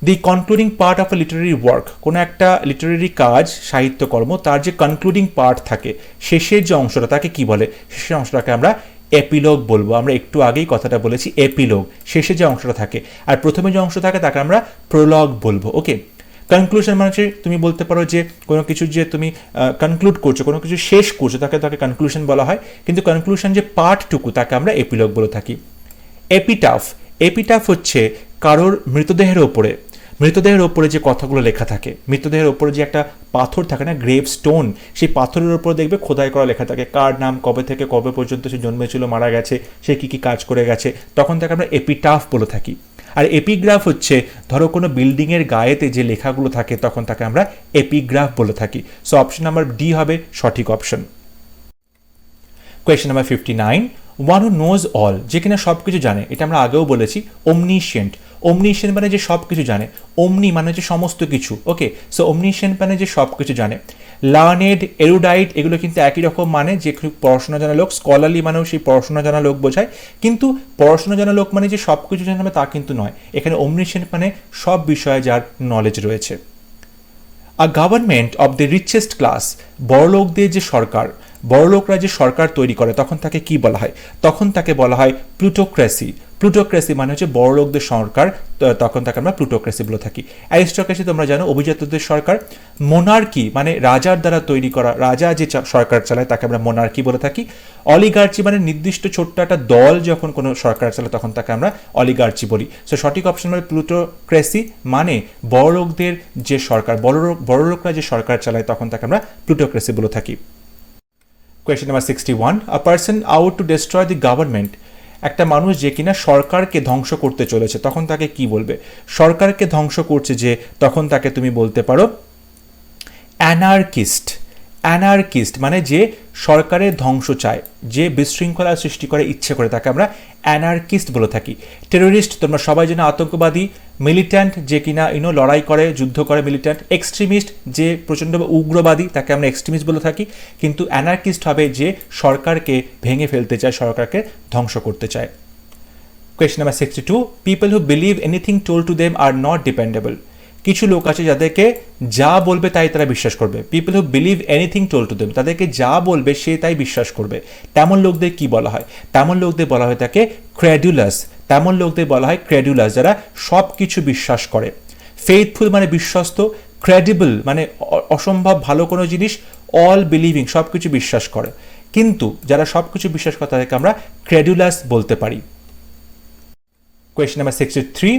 The concluding part of A literary work. কোনো একটা লিটারেরি কাজ, সাহিত্যকর্ম, তার যে কনক্লুডিং পার্ট থাকে, শেষের যে অংশটা, তাকে কি বলে? শেষের অংশটাকে আমরা এপিলগ বলবো। আমরা একটু আগেই কথাটা বলেছি, এপিলগ, শেষে যে অংশটা থাকে। আর প্রথমে যে অংশ থাকে তাকে আমরা প্রলগ বলবো। ওকে। কনক্লুশন মানে তুমি বলতে পারো যে কোনো কিছু যে তুমি কনক্লুড করছো, কোনো কিছু শেষ করছো, তাকে কনক্লুশন বলা হয়। কিন্তু কনক্লুশন যে পার্টটুকু, তাকে আমরা এপিলগ বলে থাকি। এপিটাফ। এপিটাফ হচ্ছে কারোর মৃতদেহের ওপরে যে কথাগুলো লেখা থাকে, মৃতদেহের ওপরে যে একটা পাথর থাকে না, গ্রেভ স্টোন, সেই পাথরের ওপর দেখবে খোদাই করা লেখা থাকে, কার নাম, কবে থেকে কবে পর্যন্ত সে জন্মেছিল, মারা গেছে, সে কী কী কাজ করে গেছে, তখন তাকে আমরা এপিটাফ বলে থাকি। আর এপিগ্রাফ হচ্ছে ধরো কোনো বিল্ডিংয়ের গায়েতে যে লেখাগুলো থাকে, তখন তাকে আমরা এপিগ্রাফ বলে থাকি। সো অপশন নাম্বার ডি হবে সঠিক option. Question number 59, one who knows all, যে কিনা সব কিছু জানে। এটা আমরা আগেও বলেছি, ওমনিশিয়েন্ট। ওমনিশিয়েন্ট মানে যে সব কিছু জানে, ওমনি মানে হচ্ছে সমস্ত কিছু। ওকে। সো ওমনিশিয়েন্ট মানে যে সব কিছু জানে। লার্নেড, এরুডাইট, এগুলো কিন্তু একই রকম মানে, যে পড়াশোনা জানা লোক। স্কলারলি মানেও সেই পড়াশোনা জানা লোক বোঝায়, কিন্তু পড়াশোনা জানা লোক মানে যে সব কিছু জানবে তা কিন্তু নয়। এখানে ওমনিশিয়েন্ট মানে সব বিষয়ে যার নলেজ রয়েছে। A government of the richest class, বড়লোকদের যে সরকার, বড়লোকরা যে সরকার তৈরি করে, তখন তাকে কি বলা হয়? তখন তাকে বলা হয় প্লুটোক্রেসি। প্লুটোক্রেসি মানে হচ্ছে বড়লোকদের সরকার, তখন তাকে আমরা প্লুটোক্রেসি বলে থাকি। অ্যারিস্টোক্রেসি তোমরা জানো, অভিজাতদের সরকার। মোনার্কি মানে রাজার দ্বারা তৈরি করা, রাজা যে সরকার চালায়, তাকে আমরা মোনার্কি বলে থাকি। অলিগার্চি মানে নির্দিষ্ট ছোট্ট একটা দল যখন কোনো সরকার চালায়, তখন তাকে আমরা অলিগার্চি বলি। সো সঠিক অপশন হবে প্লুটোক্রেসি, মানে বড়লোকদের যে সরকার, বড়লোকরা যে সরকার চালায়, তখন তাকে আমরা প্লুটোক্রেসি বলে থাকি। Question number 61, a person out to destroy the government. একটা মানুষ যে কিনা সরকারকে ধ্বংস করতে চলেছে, তখন তাকে কি বলবে? সরকারকে ধ্বংস করছে যে, তখন তাকে তুমি বলতে পারো অ্যানার্কিস্ট। অ্যানার্কিস্ট মানে যে সরকারের ধ্বংস চায়, যে বিশৃঙ্খলা সৃষ্টি করে ইচ্ছে করে, তাকে আমরা অ্যানার্কিস্ট বলে থাকি। টেরোরিস্ট তোমরা সবাই জানো আতঙ্কবাদী। মিলিট্যান্ট যে কিনা লড়াই করে, যুদ্ধ করে, মিলিট্যান্ট। এক্সট্রিমিস্ট যে প্রচণ্ড উগ্রবাদী, তাকে আমরা এক্সট্রিমিস্ট বলে থাকি। কিন্তু অ্যানার্কিস্ট হবে যে সরকারকে ভেঙে ফেলতে চায়, সরকারকে ধ্বংস করতে চায়। Question number 62, people who believe anything told to them are not dependable. কিছু লোক আছে যাদেরকে যা বলবে তাই তারা বিশ্বাস করবে। People who believe anything told to them, তাদেরকে যা বলবে সে তাই বিশ্বাস করবে। তেমন লোকদের কি বলা হয়? তেমন লোকদের বলা হয় তাকে ক্রেডুলাস। তেমন লোকদের বলা হয় ক্রেডুলাস, যারা সব কিছু বিশ্বাস করে। ফেইথফুল মানে বিশ্বস্ত, ক্রেডিবল মানে অসম্ভব ভালো কোনো জিনিস, অল বিলিভিং সব কিছু বিশ্বাস করে। কিন্তু যারা সব কিছু বিশ্বাস করে তাদেরকে আমরা ক্রেডুলাস বলতে পারি। Question number 63.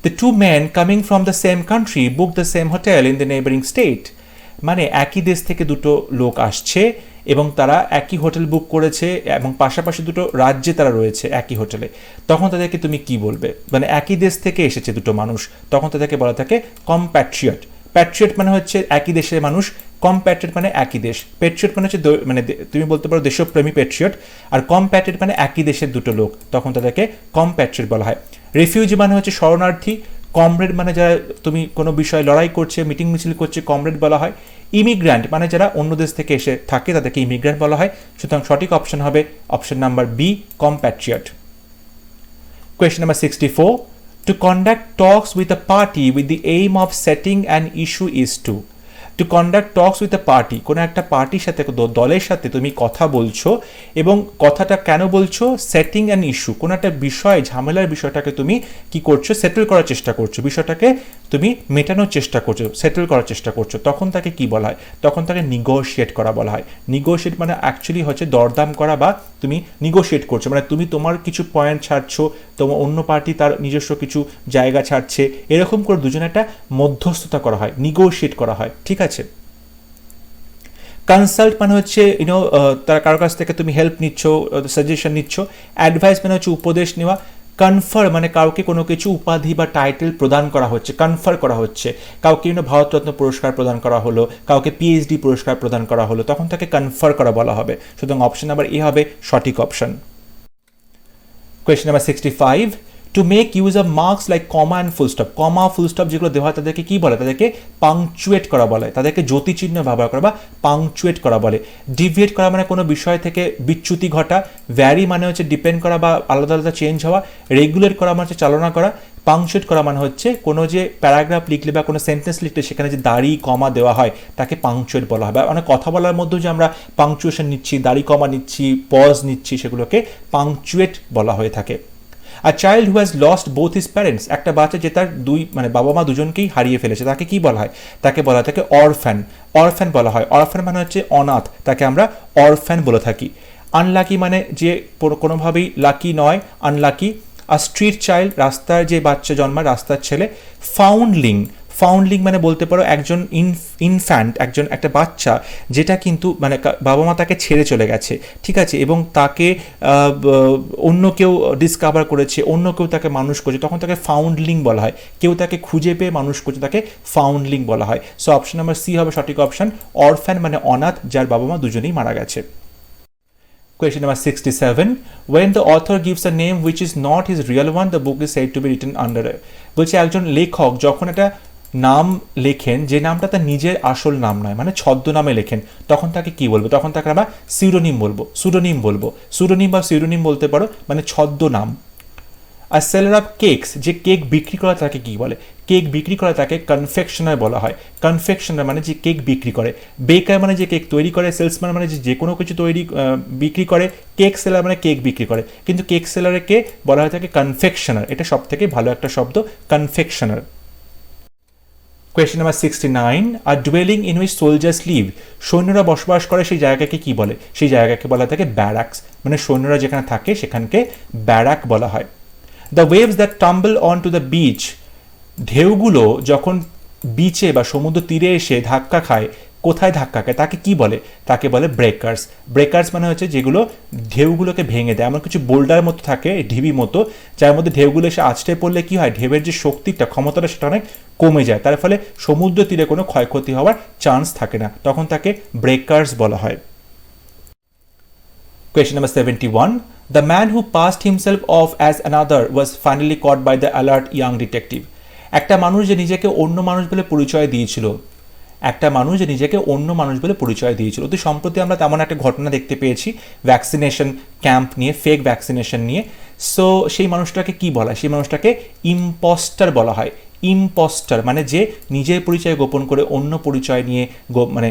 The two men coming from the same country booked the same hotel in the neighboring state. মানে একই দেশ থেকে দুটো লোক আসছে এবং তারা একই হোটেল বুক করেছে এবং পাশাপাশি দুটো রাজ্যে তারা রয়েছে একই হোটেলে। তখন তাদেরকে তুমি কি বলবে? মানে একই দেশ থেকে এসেছে দুটো মানুষ, তখন তাদেরকে বলা থাকে কম্প্যাট্রিয়ট। প্যাট্রিয়ট মানে হচ্ছে একই দেশের মানুষ, কম্প্যাট্রিয়ট মানে একই দেশ। প্যাট্রিয়ট মানে হচ্ছে মানে তুমি বলতে পারো দেশপ্রেমী প্যাট্রিয়ট, আর কম্প্যাট্রিয়ট মানে একই দেশের দুটো লোক, তখন তাদেরকে কম্প্যাট্রিয়ট বলা হয়। রেফিউজি মানে হচ্ছে শরণার্থী। কমরেড মানে যারা তুমি কোনো বিষয়ে লড়াই করছে, মিটিং মিছিল করছে, কমরেড বলা হয়। ইমিগ্র্যান্ট মানে যারা অন্য দেশ থেকে এসে থাকে তাদেরকে ইমিগ্র্যান্ট বলা হয়। সুতরাং সঠিক অপশন হবে option number B, compatriot. Question number 64. To conduct talks with a party with the aim of setting an issue is to. To conduct talks with a party, কোনো একটা পার্টির সাথে, দলের সাথে তুমি কথা বলছো এবং কথাটা কেন বলছো? সেটিং অ্যান ইস্যু, কোনো একটা বিষয়, ঝামেলার বিষয়টাকে তুমি কি করছো? সেটেল করার চেষ্টা করছো, বিষয়টাকে তুমি মেটানোর চেষ্টা করছো, সেটেল করার চেষ্টা করছো, তখন তাকে কি বলা হয়? তখন তাকে নিগোশিয়েট করা বলা হয়। নিগোশিয়েট মানে অ্যাকচুয়ালি হচ্ছে দরদাম করা, বা তুমি নিগোশিয়েট করছো মানে তুমি তোমার কিছু পয়েন্ট ছাড়ছো, তোমার অন্য পার্টি তার নিজস্ব কিছু জায়গা ছাড়ছে, এরকম করে দুজনে একটা মধ্যস্থতা করা হয়, নিগোশিয়েট করা হয়। ঠিক আছে। কনসাল্ট মানে হচ্ছে তার কারোর কাছ থেকে তুমি হেল্প নিচ্ছ, সাজেশন নিচ্ছ। অ্যাডভাইস মানে হচ্ছে উপদেশ নেওয়া। কনফার মানে কাউকে কোনো কিছু উপাধি বা টাইটেল প্রদান করা হচ্ছে, কনফার করা হচ্ছে। কাউকে ভারতরত্ন পুরস্কার প্রদান করা হলো, কাউকে পিএইচডি পুরস্কার প্রদান করা হলো, তখন তাকে কনফার করা বলা হবে। সুতরাং অপশন নাম্বার এ হবে সঠিক option. Question number 65. To make use of marks like comma and full stop. Comma full stop যেগুলো দেওয়া হয় তাদেরকে কি বলে? তাদেরকে পাংচুয়েট করা বলে, তাদেরকে জ্যোতিচিহ্ন ব্যবহার করা বা পাংচুয়েট করা বলে। ডিভিয়েট করা মানে কোনো বিষয় থেকে বিচ্যুতি ঘটা। ভ্যারি মানে হচ্ছে ডিপেন্ড করা বা আলাদা আলাদা চেঞ্জ হওয়া। রেগুলেট করা মানে হচ্ছে চালনা করা। পাংচুয়েট করা মানে হচ্ছে কোনো যে প্যারাগ্রাফ লিখলে বা কোনো সেন্টেন্স লিখলে সেখানে যে দাড়ি কমা দেওয়া হয় তাকে পাংচুয়েট বলা হয়। বা অনেক কথা বলার মধ্যেও যে আমরা পাংচুয়েশন নিচ্ছি, দাড়ি কমা নিচ্ছি, পজ নিচ্ছি, সেগুলোকে পাংচুয়েট বলা হয়ে থাকে। A child who has lost both his parents, একটা বাচ্চা যে তার মানে বাবা মা দুজনকেই হারিয়ে ফেলেছে, তাকে কি বলা হয়? তাকে বলা হয় তাকে অরফ্যান। অরফ্যান বলা হয়। অরফ্যান মানে হচ্ছে অনাথ, তাকে আমরা অরফ্যান বলে থাকি। আনলাকি মানে যে কোনোভাবেই লাকি নয়, আনলাকি। আর স্ট্রিট চাইল্ড রাস্তার যে বাচ্চা জন্মায়, রাস্তার ছেলে। ফাউন্ডলিং, ফাউন্ডলিং মানে বলতে পারো একজন ইনফ্যান্ট, একটা বাচ্চা যেটা কিন্তু মানে বাবা মা তাকে ছেড়ে চলে গেছে, ঠিক আছে, এবং তাকে অন্য কেউ ডিসকভার করেছে, অন্য কেউ তাকে মানুষ করছে, তখন তাকে ফাউন্ডলিং বলা হয়। কেউ তাকে খুঁজে পেয়ে মানুষ করছে, তাকে ফাউন্ডলিং বলা হয়। সো অপশন নাম্বার সি হবে সঠিক অপশন। অরফ্যান মানে অনাথ যার বাবা মা দুজনেই মারা গেছে। Question number 67. When the author gives a name which is not his real one, the book is said to be written under it. বলছে একজন লেখক যখন একটা নাম লেখেন যে নামটা তার নিজের আসল নাম নয়, মানে ছদ্মনামে লেখেন, তখন তাকে কি বলবো? তখন তাকে আমরা সিউডোনিম বলবো, সুডোনিম বলবো। সুডোনিম বা সিউডোনিম বলতে পারো, মানে ছদ্মনাম। আর সেলার অফ কেকস, যে কেক বিক্রি করে তাকে কি বলে? কেক বিক্রি করে তাকে কনফেকশনার বলা হয়। কনফেকশনার মানে যে কেক বিক্রি করে। বেকার মানে যে কেক তৈরি করে। সেলসম্যান মানে যে কোনো কিছু বিক্রি করে। কেক সেলার মানে কেক বিক্রি করে। কিন্তু কেক সেলারকে বলা হয় থাকে কনফেকশনার। এটা সব থেকে ভালো একটা শব্দ, কনফেকশনার। Question number 69. আর dwelling in which soldiers live, সৈন্যরা বসবাস করে সেই জায়গাকে কি বলে? সেই জায়গাকে বলা থাকে ব্যারাকস, মানে সৈন্যরা যেখানে থাকে সেখানকে ব্যারাক বলা হয়। The waves that tumble on to the beach, ঢেউগুলো যখন বিচে বা সমুদ্র তীরে এসে ধাক্কা খায় কোথায় ধাক্কা খায় তাকে কি বলে? তাকে বলে ব্রেকার্স। ব্রেকার্স মানে হচ্ছে যেগুলো ঢেউগুলোকে ভেঙে দেয়, এমন কিছু বোল্ডার মতো থাকে, ঢিবি মতো, যার মধ্যে ঢেউগুলো এসে আছড়ে পড়লে কি হয়, ঢেউয়ের যে শক্তিটা, ক্ষমতাটা, সেটা অনেক কমে যায়, তার ফলে সমুদ্র তীরে কোনো ক্ষয়ক্ষতি হওয়ার চান্স থাকে না, তখন তাকে ব্রেকার্স বলা হয়। Question number 71. The man who passed himself off as another was finally caught by the alert young detective. একটা মানুষ যে নিজেকে অন্য মানুষ বলে পরিচয় দিয়েছিল, একটা মানুষ যে নিজেকে অন্য মানুষ বলে পরিচয় দিয়েছিল। তো সম্প্রতি আমরা তেমন একটা ঘটনা দেখতে পেয়েছি ভ্যাকসিনেশন ক্যাম্প নিয়ে, ফেক ভ্যাকসিনেশন নিয়ে। সো সেই মানুষটাকে কি বলা হয়? সেই মানুষটাকে ইম্পস্টার বলা হয়। ইম্পস্টার মানে যে নিজের পরিচয় গোপন করে অন্য পরিচয় নিয়ে মানে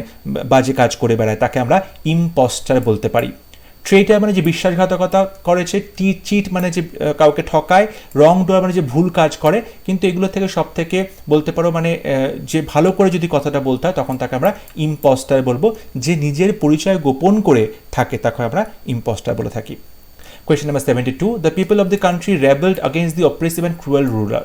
বাজে কাজ করে বেড়ায়, তাকে আমরা ইম্পস্টার বলতে পারি। ট্রেটার মানে যে বিশ্বাসঘাতকতা করেছে, চিট মানে যে কাউকে ঠকায়, রং ডুয়ার মানে যে ভুল কাজ করে। কিন্তু এগুলো থেকে সব থেকে বলতে পারো মানে যে ভালো করে যদি কথাটা বলতে হয় তখন তাকে আমরা ইম্পস্টার বলবো। যে নিজের পরিচয় গোপন করে থাকে তাকে আমরা ইম্পস্টার বলে থাকি। Question number 72. The people of the country rebelled against the oppressive and cruel ruler.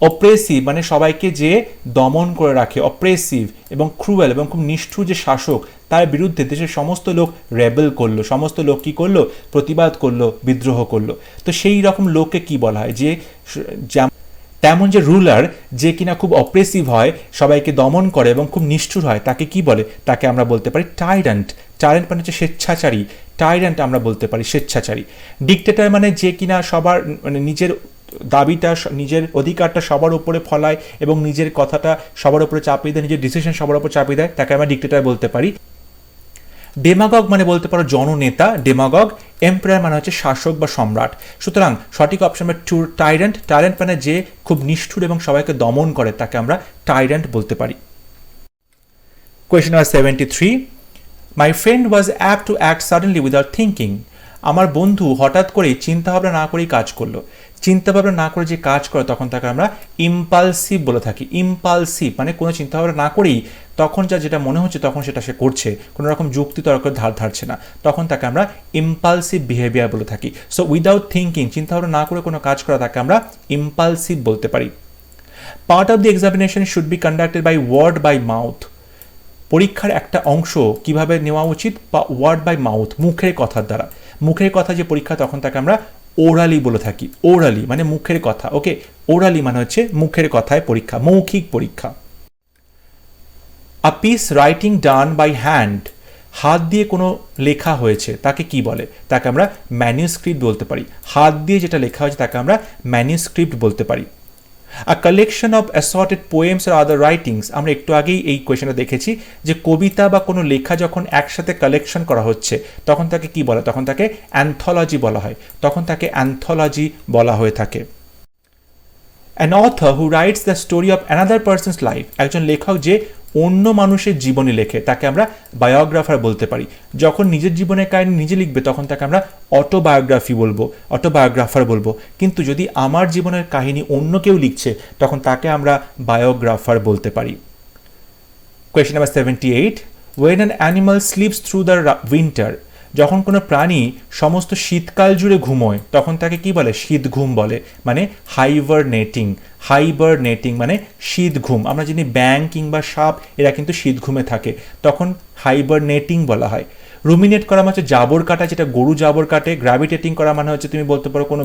Oppressive মানে সবাইকে যে দমন করে রাখে, অপ্রেসিভ এবং ক্রুয়েল এবং খুব নিষ্ঠুর যে শাসক, তার বিরুদ্ধে দেশের সমস্ত লোক রেবেল করলো। সমস্ত লোক কি করলো? প্রতিবাদ করলো, বিদ্রোহ করলো। তো সেই রকম লোককে কি বলা হয়? যে তেমন যে রুলার যে কিনা খুব অপ্রেসিভ হয়, সবাইকে দমন করে এবং খুব নিষ্ঠুর হয়, তাকে কি বলে? তাকে আমরা বলতে পারি টাইরান্ট। টাইরান্ট মানে হচ্ছে স্বেচ্ছাচারী, টাইরান্ট আমরা বলতে পারি স্বেচ্ছাচারী। ডিক্টেটর মানে যে কিনা সবার মানে নিজের দাবিটা, নিজের অধিকারটা সবার উপরে ফলায় এবং নিজের কথাটা সবার উপরে চাপিয়ে দেয়, নিজের ডিসিশন সবার উপর চাপিয়ে দেয়, তাকে আমরা ডিক্টেটর বলতে পারি। ডেমাগগ মানে বলতে পারো জননেতা, ডেমাগগ। এম্পায়ার মানে হচ্ছে শাসক বা সম্রাট। সুতরাং সঠিক অপশন হবে টাইরান্ট। টাইরান্ট মানে যে খুব নিষ্ঠুর এবং সবাইকে দমন করে, তাকে আমরা টাইরান্ট বলতে পারি। Question number 73. My friend was apt to act suddenly without thinking. আমার বন্ধু হঠাৎ করেই চিন্তাভাবনা না করেই কাজ করলো। চিন্তাভাবনা না করে যে কাজ করে তখন তাকে আমরা ইম্পালসিভ বলে থাকি। ইম্পালসিভ মানে কোনো চিন্তাভাবনা না করেই তখন যেটা মনে হচ্ছে তখন সেটা সে করছে, কোনো রকম যুক্তি তর্ক ধারছে না, তখন তাকে আমরা ইম্পালসিভ বিহেভিয়ার বলে থাকি। সো উইদাউট থিঙ্কিং, চিন্তাভাবনা না করে কোনো কাজ করা, তাকে আমরা ইম্পালসিভ বলতে পারি। Part of the examination should be conducted by word by mouth. পরীক্ষার একটা অংশ কিভাবে নেওয়া উচিত? বা ওয়ার্ড বাই মাউথ, মুখের কথার দ্বারা। মুখের কথা যে পরীক্ষা, তখন তাকে আমরা ওরালি বলে থাকি। ওরালি মানে মুখের কথা। ওকে, ওরালি মানে হচ্ছে মুখের কথায় পরীক্ষা, মৌখিক পরীক্ষা। A piece writing done by hand, হাত দিয়ে কোনো লেখা হয়েছে, তাকে কি বলে? তাকে আমরা ম্যানুস্ক্রিপ্ট বলতে পারি। হাত দিয়ে যেটা লেখা হয়েছে তাকে আমরা ম্যানুস্ক্রিপ্ট বলতে পারি। আ collection of assorted poems R other writings, আমরা একটু আগেই এই কোয়েশনটা দেখেছি যে কবিতা বা কোনো লেখা যখন একসাথে কালেকশন করা হচ্ছে তখন তাকে কি বলা? তখন তাকে অ্যান্থোলজি বলা হয়। তখন তাকে অ্যান্থোলজি বলা হয়ে থাকে। An author who writes the story of another person's life, একজন লেখক যে অন্য মানুষের জীবনী লেখে, তাকে আমরা বায়োগ্রাফার বলতে পারি। যখন নিজের জীবনের কাহিনী নিজে লিখবে তখন তাকে আমরা অটোবায়োগ্রাফি বলবো, অটোবায়োগ্রাফার বলবো। কিন্তু যদি আমার জীবনের কাহিনী অন্য কেউ লিখছে তখন তাকে আমরা বায়োগ্রাফার বলতে পারি। Question number 78. When an animal sleeps through the winter, যখন কোনো প্রাণী সমস্ত শীতকাল জুড়ে ঘুমোয় তখন তাকে কি বলে? শীত ঘুম বলে, মানে হাইবারনেটিং। হাইবারনেটিং মানে শীত ঘুম। আমরা জানি ব্যাং কিংবা সাপ এরা কিন্তু শীত ঘুমে থাকে, তখন হাইবারনেটিং বলা হয়। রুমিনেট করা মানে হচ্ছে জাবর কাটা, যেটা গরু জাবর কাটে। গ্র্যাভিটেটিং করা মানে হচ্ছে তুমি বলতে পারো কোনো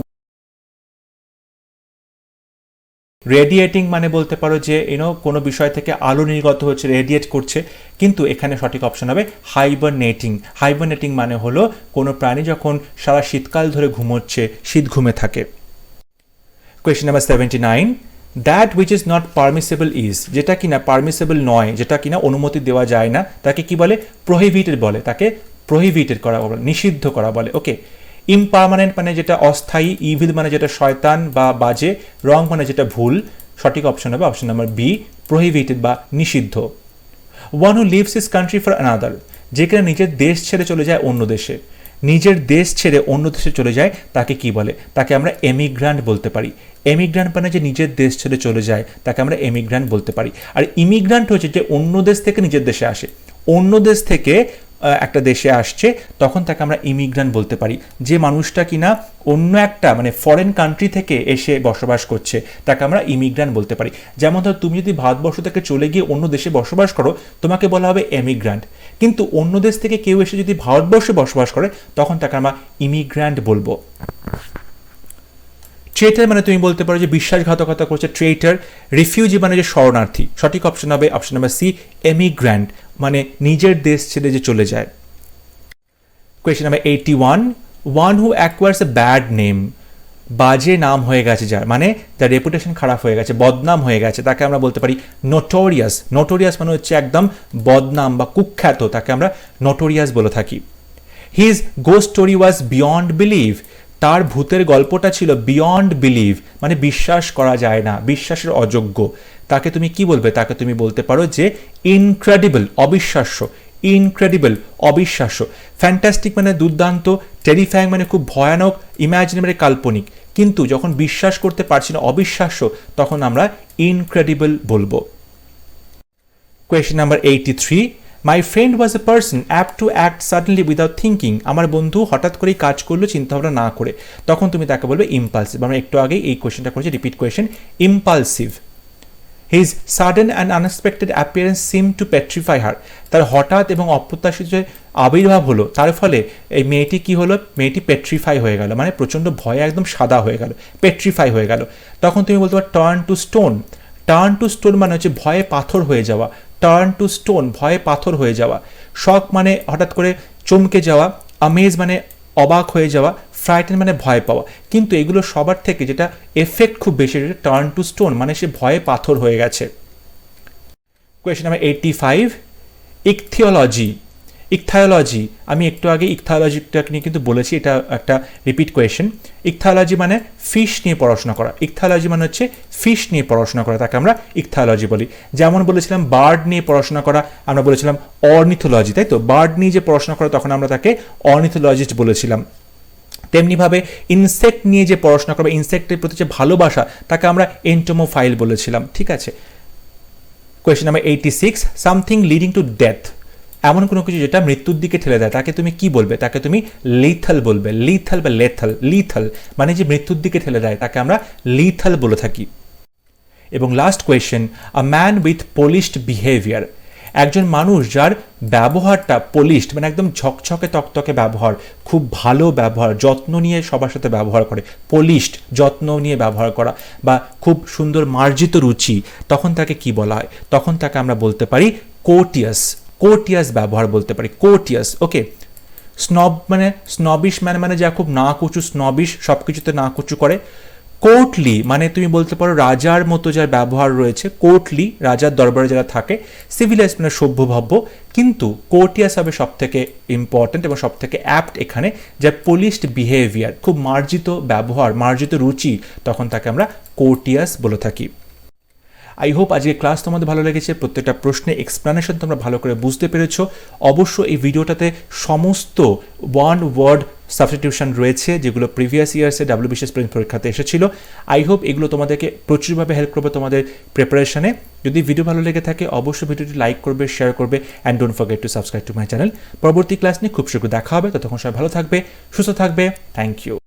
রেডিয়েটিং মানে বলতে পারো যে কোনো বিষয় থেকে আলো নির্গত হচ্ছে, রেডিয়েট করছে। কিন্তু এখানে সঠিক অপশন হবে হাইবারনেটিং। হাইবারনেটিং মানে হলো কোনো প্রাণী যখন সারা শীতকাল ধরে ঘুমোচ্ছে, শীত ঘুমে থাকে। Question number 79. That which is not permissible is, যেটা কিনা পারমিসেবল নয়, যেটা কিনা অনুমতি দেওয়া যায় না, তাকে কি বলে? প্রহিবিটেড বলে। তাকে প্রহিবিটেড করা বলে, নিষিদ্ধ করা বলে। ওকে, ইমপারমানেন্ট মানে যেটা অস্থায়ী, ইভিল মানে যেটা শয়তান বা বাজে, রং মানে যেটা ভুল। সঠিক অপশন হবে অপশন নাম্বার বি, প্রহিবিটেড বা নিষিদ্ধ। One who leaves his country for another, যেখানে নিজের দেশ ছেড়ে চলে যায় অন্য দেশে, নিজের দেশ ছেড়ে অন্য দেশে চলে যায়, তাকে কি বলে? তাকে আমরা এমিগ্রান্ট বলতে পারি। এমিগ্রান্ট মানে যে নিজের দেশ ছেড়ে চলে যায়, তাকে আমরা এমিগ্রান্ট বলতে পারি। আর ইমিগ্রান্ট হচ্ছে যে অন্য দেশ থেকে নিজের দেশে আসে, অন্য দেশ থেকে একটা দেশে আসছে তখন তাকে আমরা ইমিগ্রান্ট বলতে পারি। যে মানুষটা কিনা অন্য একটা মানে ফরেন কান্ট্রি থেকে এসে বসবাস করছে তাকে আমরা ইমিগ্রান্ট বলতে পারি। যেমন ধর তুমি যদি ভারতবর্ষ থেকে চলে গিয়ে অন্য দেশে বসবাস করো তোমাকে বলা হবে এমিগ্রান্ট, কিন্তু অন্য দেশ থেকে কেউ এসে যদি ভারতবর্ষে বসবাস করে তখন তাকে আমরা ইমিগ্রান্ট বলবো। ট্রেটার মানে তুমি বলতে পারো যে বিশ্বাসঘাতকতা করছে, ট্রেটার। রিফিউজি মানে যে শরণার্থী, সঠিক অপশন হবে অপশন নাম্বার সি এমিগ্র্যান্ট, মানে নিজের দেশ ছেড়ে যে চলে যায়। Question number 81, one who acquires a bad name, বাজে নাম হয়ে গেছে যার, মানে যার রেপুটেশন খারাপ হয়ে গেছে, বদনাম হয়ে গেছে, তাকে আমরা বলতে পারি নোটোরিয়াস। নোটোরিয়াস মানে হচ্ছে একদম বদনাম বা কুখ্যাত, তাকে আমরা নোটোরিয়াস বলে থাকি। His ghost story was beyond believe, তার ভূতের গল্পটা ছিল বিয়ন্ড বিলিভ মানে বিশ্বাস করা যায় না, বিশ্বাসের অযোগ্য, তাকে তুমি কি বলবে? তাকে তুমি বলতে পারো যে ইনক্রেডিবল, অবিশ্বাস্য, ইনক্রেডিবল, অবিশ্বাস্য। ফ্যান্টাস্টিক মানে দুর্দান্ত, টেরিফাইং মানে খুব ভয়ানক, ইমাজিনেবল মানে কাল্পনিক, কিন্তু যখন বিশ্বাস করতে পারছি না, অবিশ্বাস্য, তখন আমরা ইনক্রেডিবল বলবো। Question number 83, my friend was a person apt to act suddenly without thinking, আমার বন্ধু হঠাৎ করেই কাজ করলো চিন্তাভাবনা না করে, তখন তুমি তাকে বলবে ইম্পালসিভ। আমরা একটু আগে এই কোয়েশ্চেনটা করেছি, repeat question, impulsive. His sudden and unexpected appearance seem to petrify her, তার হঠাৎ এবং অপ্রত্যাশিত যে আবির্ভাব হলো তার ফলে এই মেয়েটি কি হলো? মেয়েটি পেট্রিফাই হয়ে গেল, মানে প্রচণ্ড ভয়ে একদম সাদা হয়ে গেল, পেট্রিফাই হয়ে গেল। তখন তুমি বলতে পারো turn to stone. Turn to stone মানে হচ্ছে ভয়ে পাথর হয়ে যাওয়া, টার্ন টু স্টোন ভয়ে পাথর হয়ে যাওয়া। শক মানে হঠাৎ করে চমকে যাওয়া, আমেজ মানে অবাক হয়ে যাওয়া, ফ্রাইটেন মানে ভয় পাওয়া। কিন্তু এগুলো সবার থেকে যেটা এফেক্ট খুব বেশি, যেটা টার্ন টু স্টোন মানে সে ভয়ে পাথর হয়ে গেছে। Question number 85, ইকথিওলজি। ইকথায়োলজি, আমি একটু আগে ইকথায়োলজিটা নিয়ে কিন্তু বলেছি, এটা একটা রিপিট কোয়েশ্চেন। ইকথায়োলজি মানে ফিশ নিয়ে পড়াশোনা করা, ইকথায়োলজি মানে হচ্ছে ফিশ নিয়ে পড়াশোনা করা, তাকে আমরা ইকথায়োলজি বলি। যেমন বলেছিলাম বার্ড নিয়ে পড়াশোনা করা, আমরা বলেছিলাম অর্নিথোলজি, তাই তো? বার্ড নিয়ে যে পড়াশোনা করা তখন আমরা তাকে অর্নিথোলজিস্ট বলেছিলাম। তেমনিভাবে ইনসেক্ট নিয়ে যে পড়াশোনা করা, ইনসেক্টের প্রতি যে ভালোবাসা, তাকে আমরা এন্টোমোফাইল বলেছিলাম, ঠিক আছে? Question number 86, something leading to death, এমন কোনো কিছু যেটা মৃত্যুর দিকে ঠেলে দেয়, তাকে তুমি কি বলবে? তাকে তুমি লিথাল বলবে, লিথাল বা লেথাল। লিথাল মানে যে মৃত্যুর দিকে ঠেলে দেয়, তাকে আমরা লিথাল বলে থাকি। এবং last question, a man with polished behaviour, একজন মানুষ যার ব্যবহারটা পলিশড মানে একদম ঝকঝকে তকতকে ব্যবহার, খুব ভালো ব্যবহার, যত্ন নিয়ে সবার সাথে ব্যবহার করে, পলিশড যত্ন নিয়ে ব্যবহার করা, বা খুব সুন্দর মার্জিত রুচি, তখন তাকে কি বলা হয়? তখন তাকে আমরা বলতে পারি কোর্টিয়াস। কোর্টিয়াস ব্যবহার বলতে পারি, কোর্টিয়াস। ওকে। স্নব মানে স্নবিশ মানে যা খুব না কুচু, স্নবিশ, সব কিছুতে না কুচু করে। কোর্টলি মানে তুমি বলতে পারো রাজার মতো যার ব্যবহার রয়েছে, কোর্টলি, রাজার দরবারে যারা থাকে। সিভিলাইজ মানে সভ্যভব্য, কিন্তু কোর্টিয়াস হবে সব থেকে ইম্পর্টেন্ট এবং সব থেকে অ্যাপ্ট এখানে, যার পলিশড বিহেভিয়ার, খুব মার্জিত ব্যবহার, মার্জিত রুচি, তখন তাকে আমরা কোর্টিয়াস বলে থাকি। আই হোপ আজকে ক্লাস তোমাদের ভালো লেগেছে, প্রত্যেকটা প্রশ্নে এক্সপ্লানেশন তোমরা ভালো করে বুঝতে পেরেছো। অবশ্য এই ভিডিওটাতে সমস্ত ওয়ান ওয়ার্ড সাবস্টিটিউশন রয়েছে যেগুলো প্রিভিয়াস ইয়ার্সে WBCS পরীক্ষাতে এসেছিল। আই হোপ এগুলো তোমাদেরকে প্রচুরভাবে হেল্প করবে তোমাদের প্রিপারেশনে। যদি ভিডিও ভালো লেগে থাকে অবশ্যই ভিডিওটি লাইক করবে, শেয়ার করবে, and don't forget to subscribe to my channel. পরবর্তী ক্লাস নিয়ে খুব শীঘ্র দেখা হবে, ততক্ষণ সবাই ভালো থাকবে, সুস্থ থাকবে। Thank you.